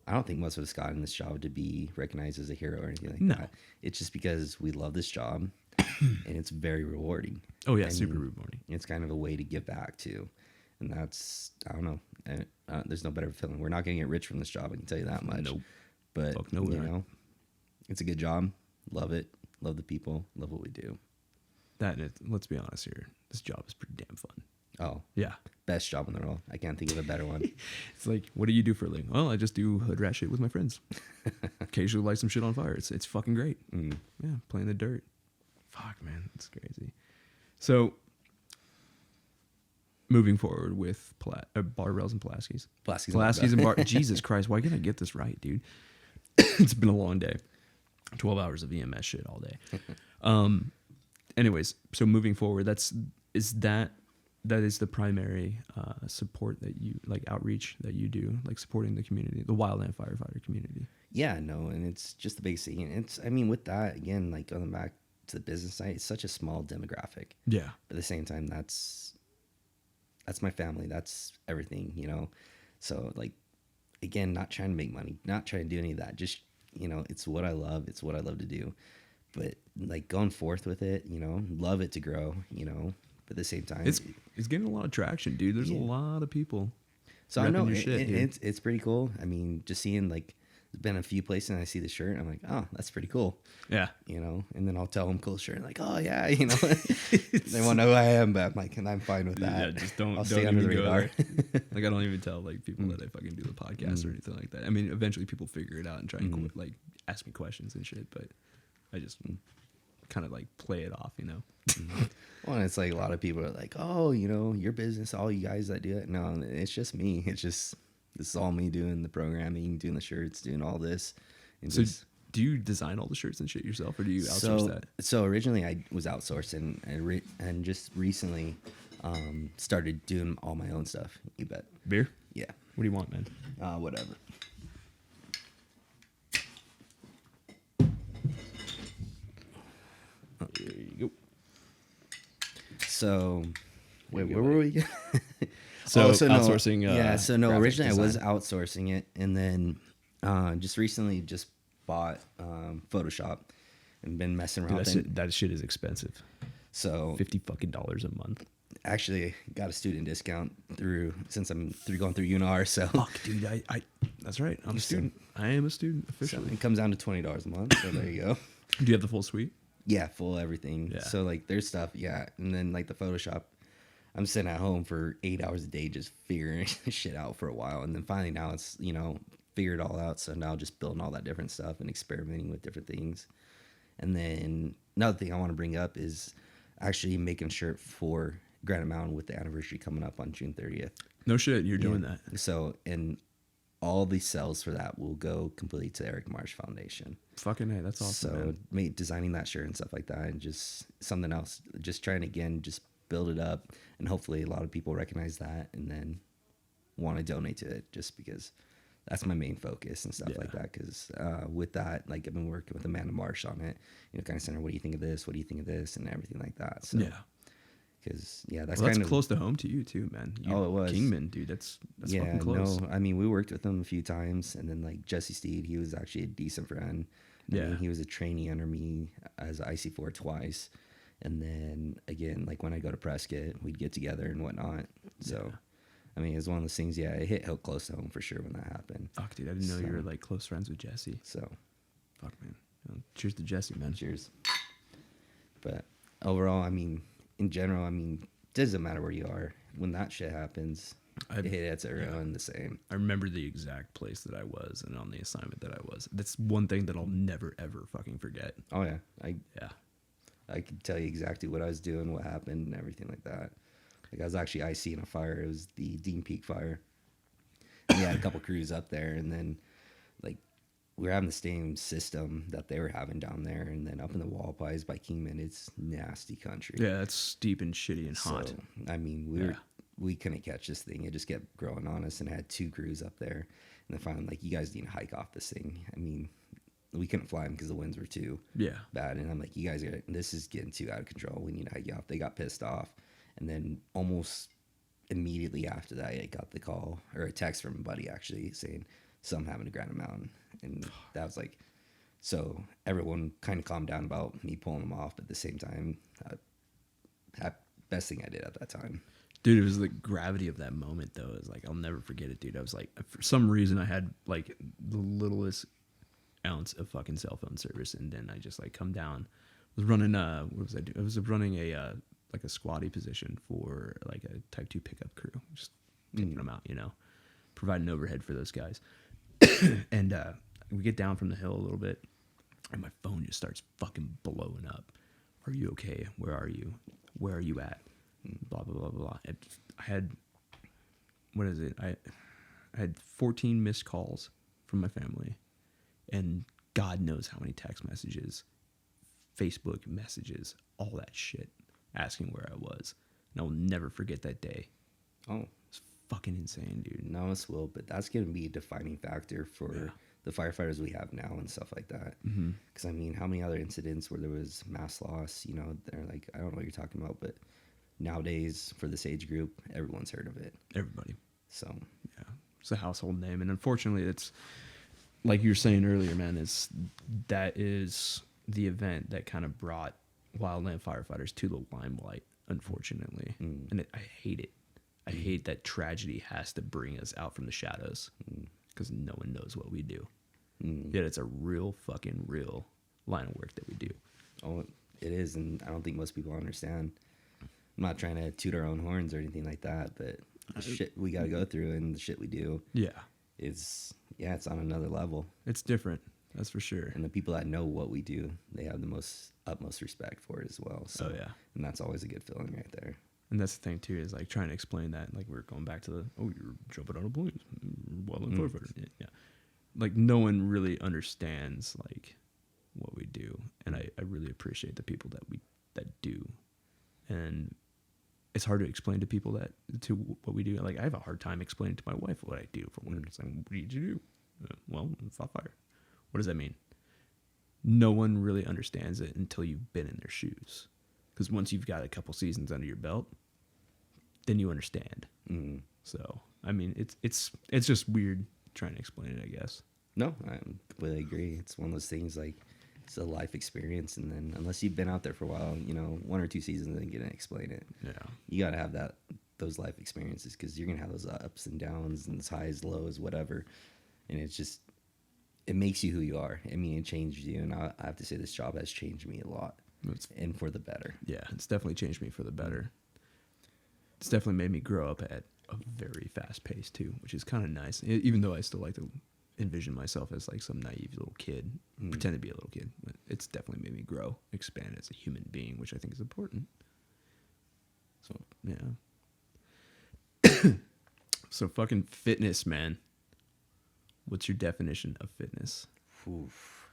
I don't think most of us got in this job to be recognized as a hero or anything that. It's just because we love this job. And it's very rewarding. Oh yeah, super rewarding. It's kind of a way to give back too, and that's, I don't know. There's no better feeling. We're not going to get rich from this job, I can tell you that much. Nope. But it's a good job. Love it. Love the people. Love what we do. Let's be honest here. This job is pretty damn fun. Oh yeah, best job in the world. I can't think of a better one. It's what do you do for a living? Well, I just do hood rat shit with my friends. Occasionally light some shit on fire. It's fucking great. Yeah, playing the dirt. Fuck, man, that's crazy. So moving forward with barbells and Pulaskis. Pulaskis and Jesus Christ, why can't I get this right, dude? It's been a long day. 12 hours of EMS shit all day. Anyways, so moving forward, that is the primary support that you like, outreach that you do, like supporting the community, the wildland firefighter community. Yeah, no, and it's just the biggest thing. And it's, I mean, with that, again, like going back to the business side, it's such a small demographic. Yeah. But at the same time, that's my family. That's everything, you know? So, like, again, not trying to make money, not trying to do any of that. Just, you know, it's what I love. It's what I love to do. But, like, going forth with it, you know, love it to grow, you know? But at the same time, it's getting a lot of traction, dude. There's a lot of people. So I know it's pretty cool. I mean, just seeing, like, there's been a few places and I see the shirt, I'm like, oh, that's pretty cool. Yeah. You know, and then I'll tell them cool shirt, like, oh yeah, you know, they want to know who I am, but I'm like, and I'm fine with that. Yeah, just don't stay under the radar. Like, I don't even tell like people that I fucking do the podcast or anything like that. I mean, eventually people figure it out and try and like ask me questions and shit, but I just kind of like play it off, you know. Well, and it's like a lot of people are like, oh, you know, your business, all you guys that do it. No, it's just me. It's just, this is all me doing the programming, doing the shirts, doing all this. And so do you design all the shirts and shit yourself, or do you outsource that? So originally I was outsourcing, and just recently started doing all my own stuff. You bet. Beer? Yeah. What do you want, man? Whatever. There you go. So, wait, where were we? So outsourcing. Originally I was outsourcing it, and then just recently just bought Photoshop and been messing around. Dude, that shit is expensive. So $50 fucking a month. Actually, got a student discount since I'm going through UNR. So fuck, dude, I that's right. I'm a student. I am a student officially. So it comes down to $20 a month. So there you go. Do you have the full suite? Yeah, full everything. Yeah. So like there's stuff, yeah, and then like the Photoshop, I'm sitting at home for 8 hours a day just figuring shit out for a while, and then finally now it's, you know, figured all out. So now just building all that different stuff and experimenting with different things. And then another thing I want to bring up is actually making a shirt for Granite Mountain with the anniversary coming up on June 30th. No shit, you're doing that. So, and all the sales for that will go completely to the Eric Marsh Foundation. Fucking hey, that's awesome. So designing that shirt and stuff like that, and just something else, just trying to, again, just build it up, and hopefully a lot of people recognize that and then want to donate to it, just because that's my main focus and stuff like that. Because with that, like, I've been working with Amanda Marsh on it, you know, kind of saying, what do you think of this? What do you think of this? And everything like that. So, because that's well, kind of close to home to you too, man. It was Kingman, dude. That's fucking close. No, I mean, we worked with him a few times, and then like Jesse Steed, he was actually a decent friend. I mean, he was a trainee under me as IC4 twice, and then again, like when I go to Prescott, we'd get together and whatnot. So, I mean, it's one of those things. Yeah, it hit close to home for sure when that happened. Fuck, dude, I didn't know you were like close friends with Jesse. So, fuck, man. Cheers to Jesse, man. Cheers. But overall, I mean, in general, I mean, it doesn't matter where you are. When that shit happens, it hits everyone the same. I remember the exact place that I was and on the assignment that I was. That's one thing that I'll never, ever fucking forget. Oh, yeah. I could tell you exactly what I was doing, what happened, and everything like that. Like, I was actually IC in a fire. It was the Dean Peak fire. We had a couple crews up there, and then, like, we were having the same system that they were having down there, and then up in the Walpies by Kingman, it's nasty country. Yeah, it's steep and shitty and hot. So, I mean, we couldn't catch this thing. It just kept growing on us, and I had 2 crews up there. And then finally, like, you guys need to hike off this thing. I mean, we couldn't fly them because the winds were too bad. And I'm like, you guys this is getting too out of control. We need to hike you off. They got pissed off. And then almost immediately after that, I got the call or a text from a buddy actually saying something happened to Granite Mountain. And that was like, so everyone kind of calmed down about me pulling them off. But at the same time, best thing I did at that time. Dude, it was the gravity of that moment, though. It was like, I'll never forget it, dude. I was like, for some reason, I had like the littlest ounce of fucking cell phone service, and then I just like come down. I was running what was I doing? I was running a like a squatty position for like a type 2 pickup crew, just taking them out, you know, providing overhead for those guys. And we get down from the hill a little bit, and my phone just starts fucking blowing up. Are you okay? Where are you? Where are you at? blah blah blah blah. I had, what is it? I had 14 missed calls from my family, and God knows how many text messages, Facebook messages, all that shit, asking where I was. And I will never forget that day. Oh, It's fucking insane, dude. no, it will, but that's going to be a defining factor for the firefighters we have now and stuff like that. Because I mean, how many other incidents where there was mass loss? You know, they're like, I don't know what you're talking about, but nowadays for this age group, everyone's heard of it. Everybody. So Yeah, it's a household name, and unfortunately, it's like you were saying earlier, man. That is the event that kind of brought wildland firefighters to the limelight. Unfortunately, and I hate it. I hate that tragedy has to bring us out from the shadows because no one knows what we do. Yet it's a real fucking real line of work that we do. Oh, it is, and I don't think most people understand. I'm not trying to toot our own horns or anything like that, but the shit we got to go through and the shit we do, it's on another level. It's different, that's for sure. And the people that know what we do, they have the utmost respect for it as well. So, and that's always a good feeling right there. And that's the thing too, is like trying to explain that, like we're going back to you're jumping on a balloon, wildland firefighter. Yeah. Like no one really understands like what we do, and I really appreciate the people that do. And it's hard to explain to people to what we do. Like I have a hard time explaining to my wife what I do for one. It's like, what did you do? Well, fought fire. What does that mean? No one really understands it until you've been in their shoes. Because once you've got a couple seasons under your belt, then you understand. So I mean, it's just weird trying to explain it, I guess. No, I completely agree. It's one of those things, like it's a life experience, and then unless you've been out there for a while, you know, 1 or 2 seasons, then you can explain it. Yeah, you got to have those life experiences because you're gonna have those ups and downs and highs, lows, whatever, and it makes you who you are. I mean, it changes you, and I have to say this job has changed me a lot, and for the better. Yeah, it's definitely changed me for the better. It's definitely made me grow up at a very fast pace too, which is kind of nice. Even though I still like to envision myself as like some naive little kid, pretend to be a little kid, but it's definitely made me grow, expand as a human being, which I think is important. So yeah. So fucking fitness, man. What's your definition of fitness? Oof.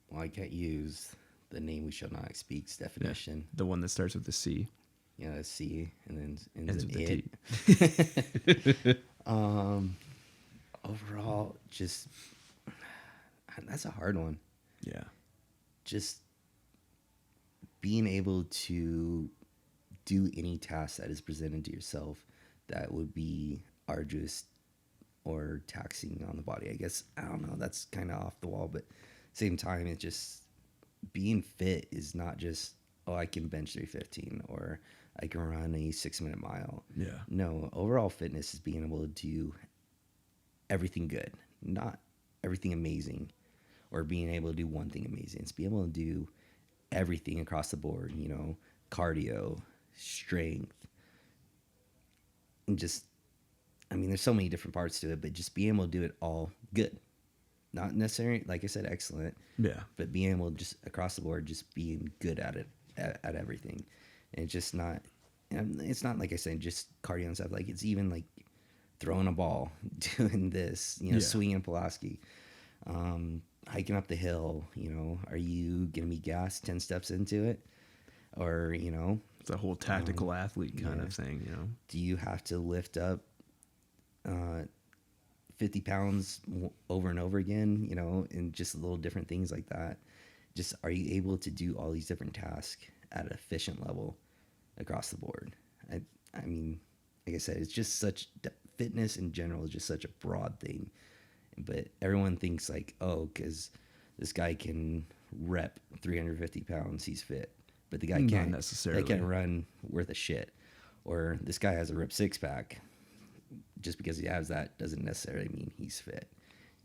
Well, I can't use the name we shall not speak's definition. Yeah, the one that starts with the C. Yeah, C and then ends with the T. Overall, just that's a hard one. Yeah. Just being able to do any task that is presented to yourself that would be arduous or taxing on the body. I guess, I don't know, that's kind of off the wall, but same time, it just being fit is not just, I can bench 315 or I can run a 6-minute mile. Yeah. No, overall fitness is being able to do everything good, not everything amazing, or being able to do one thing amazing. It's being able to do everything across the board, you know, cardio, strength, and just, I mean, there's so many different parts to it, but just being able to do it all good. Not necessarily, like I said, excellent. Yeah. But being able to just across the board, just being good at it, at everything. And it's just not, and it's not, like I said, just cardio and stuff. Like, it's even like throwing a ball, doing this, you know, swinging Pulaski, hiking up the hill, you know, are you going to be gassed 10 steps into it? Or, you know, it's a whole tactical athlete kind of thing, you know. Do you have to lift up 50 pounds over and over again, you know, and just little different things like that? Just, are you able to do all these different tasks at an efficient level across the board? I mean, like I said, it's just such, fitness in general is just such a broad thing. But everyone thinks like, oh, because this guy can rep 350 pounds, he's fit. But the guy can't necessarily. They can't run worth a shit. Or this guy has a ripped 6-pack. Just because he has that doesn't necessarily mean he's fit.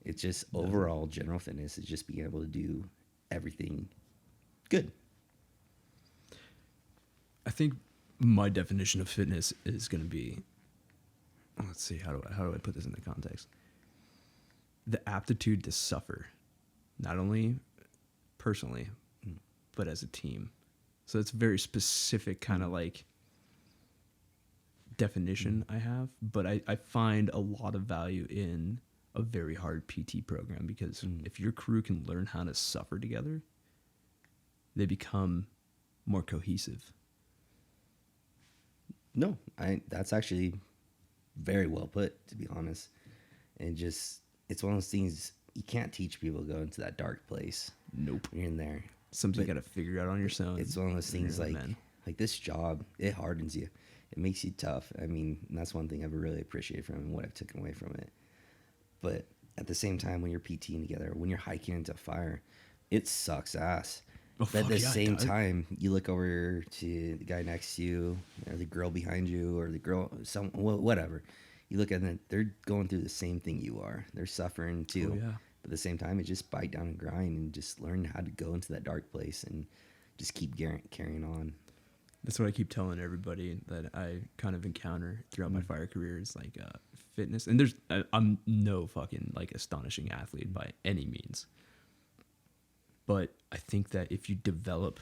It's just overall general fitness is just being able to do everything good. I think my definition of fitness is going to be, let's see, how do I put this into context? The aptitude to suffer, not only personally, but as a team. So it's a very specific kind of like definition I have, but I find a lot of value in a very hard PT program, because if your crew can learn how to suffer together, they become more cohesive. No, that's actually very well put, to be honest. And just, it's one of those things you can't teach people to go into that dark place. Nope. You're in there. Something you got to figure out on your own. It's one of those things like this job, it hardens you. It makes you tough. I mean, that's one thing I've really appreciated from it and what I've taken away from it. But at the same time, when you're PTing together, when you're hiking into a fire, it sucks ass. But at the same time, you look over to the guy next to you, or the girl behind you, or the girl, whatever. You look at them, they're going through the same thing you are. They're suffering too. Oh, yeah. But at the same time, it's just bite down and grind and just learn how to go into that dark place and just keep carrying on. That's what I keep telling everybody that I kind of encounter throughout my fire career is like fitness. And I'm no fucking like astonishing athlete by any means. But I think that if you develop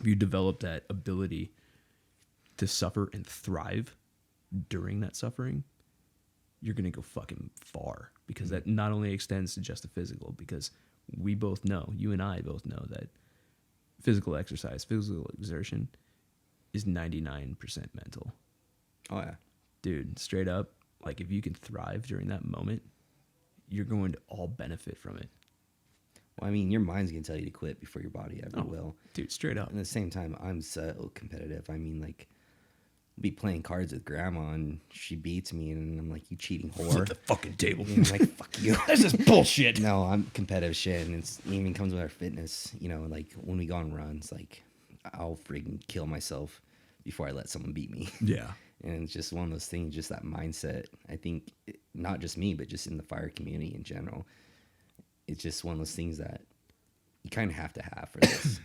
that ability to suffer and thrive during that suffering, you're going to go fucking far, because that not only extends to just the physical, because we both know, you and I both know, that physical exertion is 99% mental. Oh, yeah. Dude, straight up, like if you can thrive during that moment, you're going to all benefit from it. Well, I mean, your mind's going to tell you to quit before your body ever will. Dude, straight up. And at the same time, I'm so competitive. I mean, like, I'll be playing cards with grandma and she beats me and I'm like, you cheating whore. Flip the fucking table. And I'm like, fuck you. That's just bullshit. No, I'm competitive shit. And it even comes with our fitness. You know, like when we go on runs, like I'll freaking kill myself before I let someone beat me. Yeah. And it's just one of those things, just that mindset. I think not just me, but just in the fire community in general. It's just one of those things that you kind of have to have for this.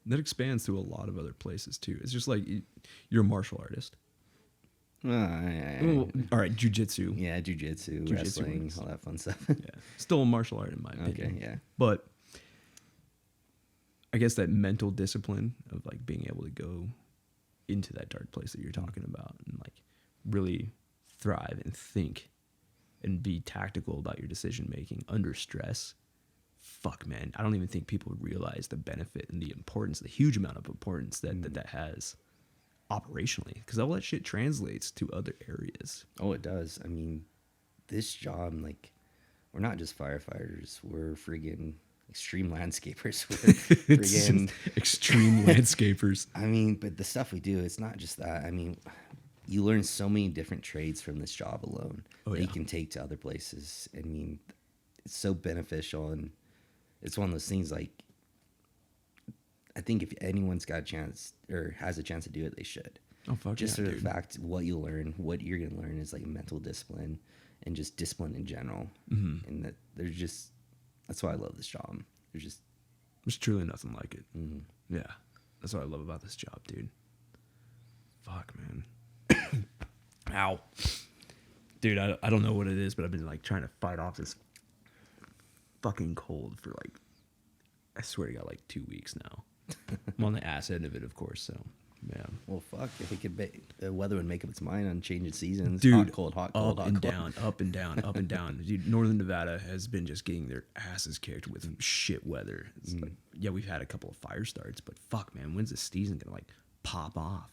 That expands to a lot of other places too. It's just like you're a martial artist. All right, jujitsu. Yeah, jujitsu, wrestling, all that fun stuff. Yeah, still a martial art in my opinion. Okay, yeah. But I guess that mental discipline of like being able to go into that dark place that you're talking about and like really thrive and think and be tactical about your decision making under stress. Fuck, man, I don't even think people realize the benefit and the importance, the huge amount of importance that has operationally, because all that shit translates to other areas. Oh, it does. I mean, this job, like, we're not just firefighters. We're friggin' extreme landscapers. We're friggin' extreme landscapers. I mean, but the stuff we do, it's not just that. I mean, you learn so many different trades from this job alone that you can take to other places. I mean, it's so beneficial, and it's one of those things, like, I think if anyone's got a chance or has a chance to do it, they should. Oh, fuck just yeah, for the fact, what you learn, what you're going to learn is like mental discipline and just discipline in general. Mm-hmm. And that there's just, that's why I love this job. There's truly nothing like it. Mm-hmm. Yeah. That's what I love about this job, dude. Fuck, man. Ow. Dude, I don't know what it is, but I've been like trying to fight off this fucking cold for like, I swear to God, like 2 weeks now. I'm on the ass end of it, of course, so yeah. Well, fuck, if it could the weather would make up its mind on changing seasons. Dude, hot, cold, up hot, and cold. down, up and down, up and down. Dude, Northern Nevada has been just getting their asses kicked with shit weather. It's like, yeah, we've had a couple of fire starts, but fuck, man, when's the season gonna like pop off?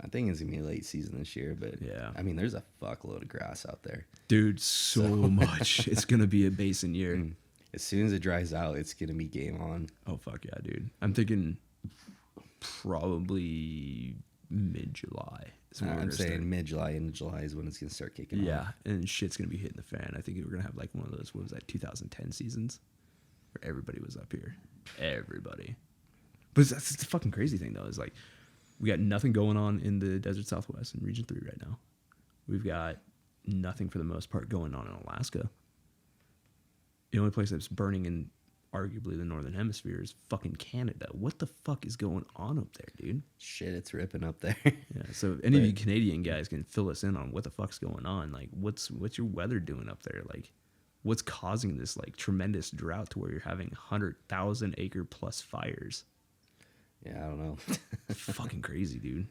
I think it's gonna be a late season this year, but yeah, I mean, there's a fuckload of grass out there, dude. So much. It's gonna be a basin year. As soon as it dries out, it's gonna be game on. Oh fuck yeah, dude. I'm thinking probably mid-July. I'm saying mid-July, and July is when it's gonna start kicking off. Yeah, and shit's gonna be hitting the fan. I think we're gonna have like one of those, what was that, 2010 seasons, where everybody was up here. Everybody. But that's the fucking crazy thing though, is like we got nothing going on in the Desert Southwest in Region 3 right now. We've got nothing for the most part going on in Alaska. The only place that's burning in arguably the Northern Hemisphere is fucking Canada. What the fuck is going on up there, dude? Shit, it's ripping up there. Yeah, so if any of you Canadian guys can fill us in on what the fuck's going on, like what's your weather doing up there? Like what's causing this like tremendous drought to where you're having 100,000 acre plus fires? Yeah, I don't know. Fucking crazy, dude.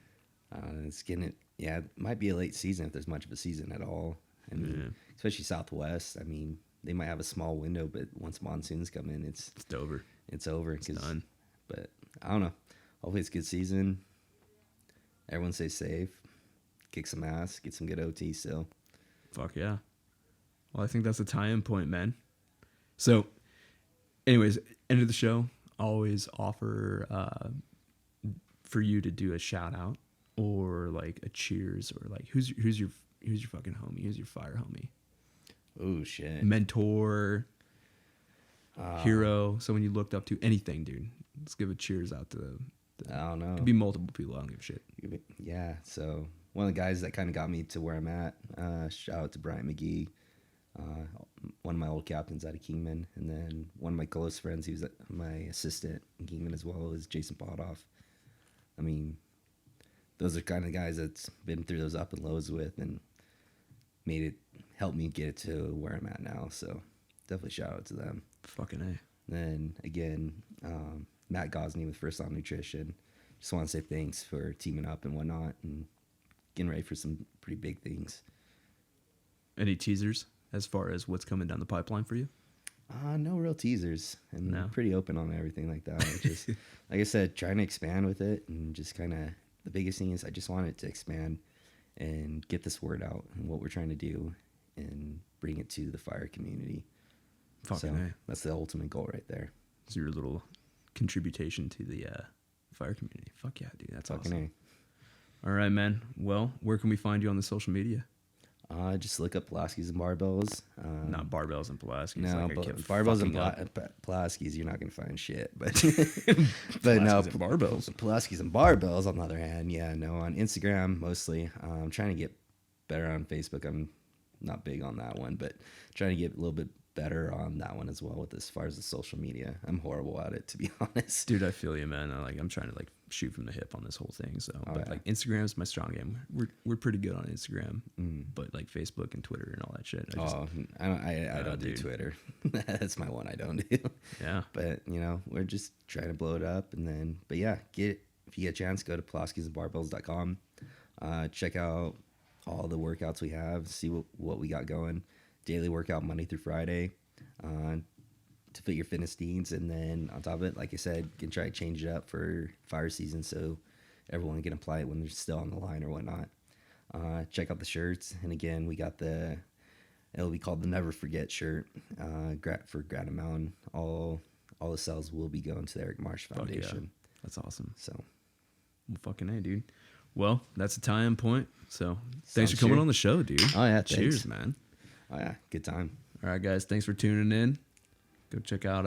It's getting it. Yeah, it might be a late season if there's much of a season at all. I mean, especially Southwest. I mean, they might have a small window, but once monsoons come in, it's over. It's over. It's done. But I don't know. Hopefully it's a good season. Everyone stay safe. Kick some ass. Get some good OT still. Fuck yeah. Well, I think that's a tie-in point, man. So, anyways, end of the show. Always offer for you to do a shout out or like a cheers or like who's your fucking homie? Who's your fire homie? Oh shit. Mentor, hero, someone you looked up to, anything, dude. Let's give a cheers out to I don't know. Could be multiple people. I don't give a shit. Yeah. So one of the guys that kind of got me to where I'm at. Shout out to Brian McGee, one of my old captains out of Kingman, and then one of my close friends. He was my assistant in Kingman as well. Is Jason Potoff. I mean, those are kind of guys that's been through those up and lows with, and helped me get it to where I'm at now. So definitely shout out to them. Fucking A. Then again, Matt Gosney with First On Nutrition. Just want to say thanks for teaming up and whatnot and getting ready for some pretty big things. Any teasers as far as what's coming down the pipeline for you? No real teasers. I'm pretty open on everything like that. Just like I said, trying to expand with it, and just kind of the biggest thing is I just want it to expand and get this word out and what we're trying to do and bring it to the fire community. Fucking A. That's the ultimate goal right there. It's your little contribution to the fire community. Fuck yeah, dude. That's Fucking awesome. All right, man. Well, where can we find you on the social media? Just look up Pulaskis and Barbells. Not Barbells and Pulaskis. No, like Barbells and Pulaskis, you're not going to find shit. But but no, and Barbells. Pulaskis and Barbells, on the other hand, yeah, no, on Instagram mostly. I'm trying to get better on Facebook. I'm not big on that one, but trying to get a little bit better on that one as well with as far as the social media. I'm horrible at it, to be honest. Dude, I feel you, man. I'm trying to shoot from the hip on this whole thing. So, Instagram's my strong game. We're pretty good on Instagram, but Facebook and Twitter and all that shit. I don't do Twitter. That's my one I don't do. Yeah. But we're just trying to blow it up, and then, but yeah, if you get a chance, go to PulaskisandBarbells.com. Check out all the workouts we have. See what we got going. Daily workout Monday through Friday to fit your fitness needs. And then on top of it, like I said, you can try to change it up for fire season so everyone can apply it when they're still on the line or whatnot. Check out the shirts. And again, we got it'll be called the Never Forget shirt for Granite Mountain. All the sales will be going to the Eric Marsh Foundation. Yeah. That's awesome. So, well, fucking A, dude. Well, that's a tie-in point. So thanks for coming on the show, dude. Oh, yeah. Cheers, thanks. man. Oh, yeah. Good time. All right, guys. Thanks for tuning in. Go check out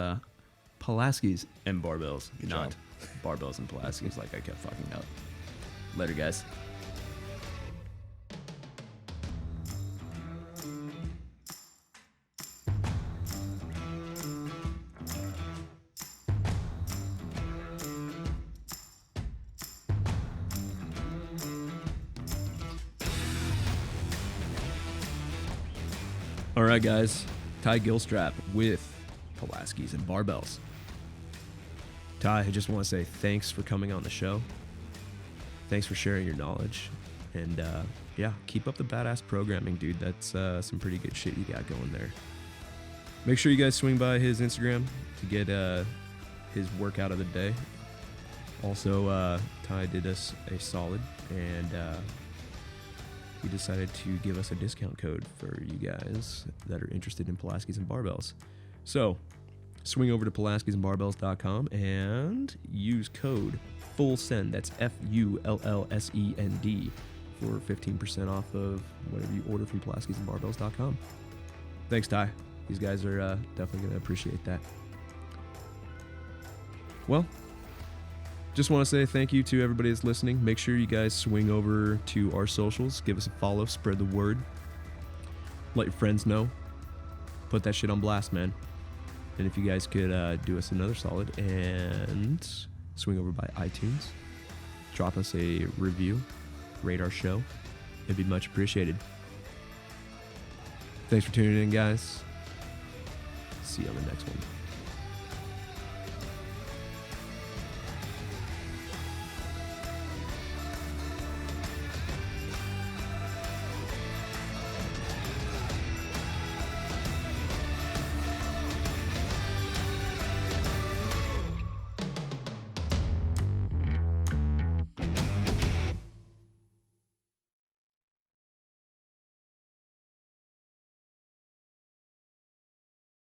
Pulaskis and Barbells. Good Not job. Barbells and Pulaskis like I kept fucking up. Later, guys. All right, guys. Ty Gilstrap with Pulaskis and Barbells. Ty, I just want to say thanks for coming on the show. Thanks for sharing your knowledge. And keep up the badass programming, dude. That's some pretty good shit you got going there. Make sure you guys swing by his Instagram to get his workout of the day. Also, Ty did us a solid, and he decided to give us a discount code for you guys that are interested in Pulaskis and Barbells. So, swing over to PulaskisandBarbells.com and use code FULLSEND, that's FULLSEND, for 15% off of whatever you order from PulaskisandBarbells.com. Thanks, Ty. These guys are definitely going to appreciate that. Well, just want to say thank you to everybody that's listening. Make sure you guys swing over to our socials. Give us a follow. Spread the word. Let your friends know. Put that shit on blast, man. And if you guys could do us another solid and swing over by iTunes, drop us a review, rate our show, it'd be much appreciated. Thanks for tuning in, guys. See you on the next one.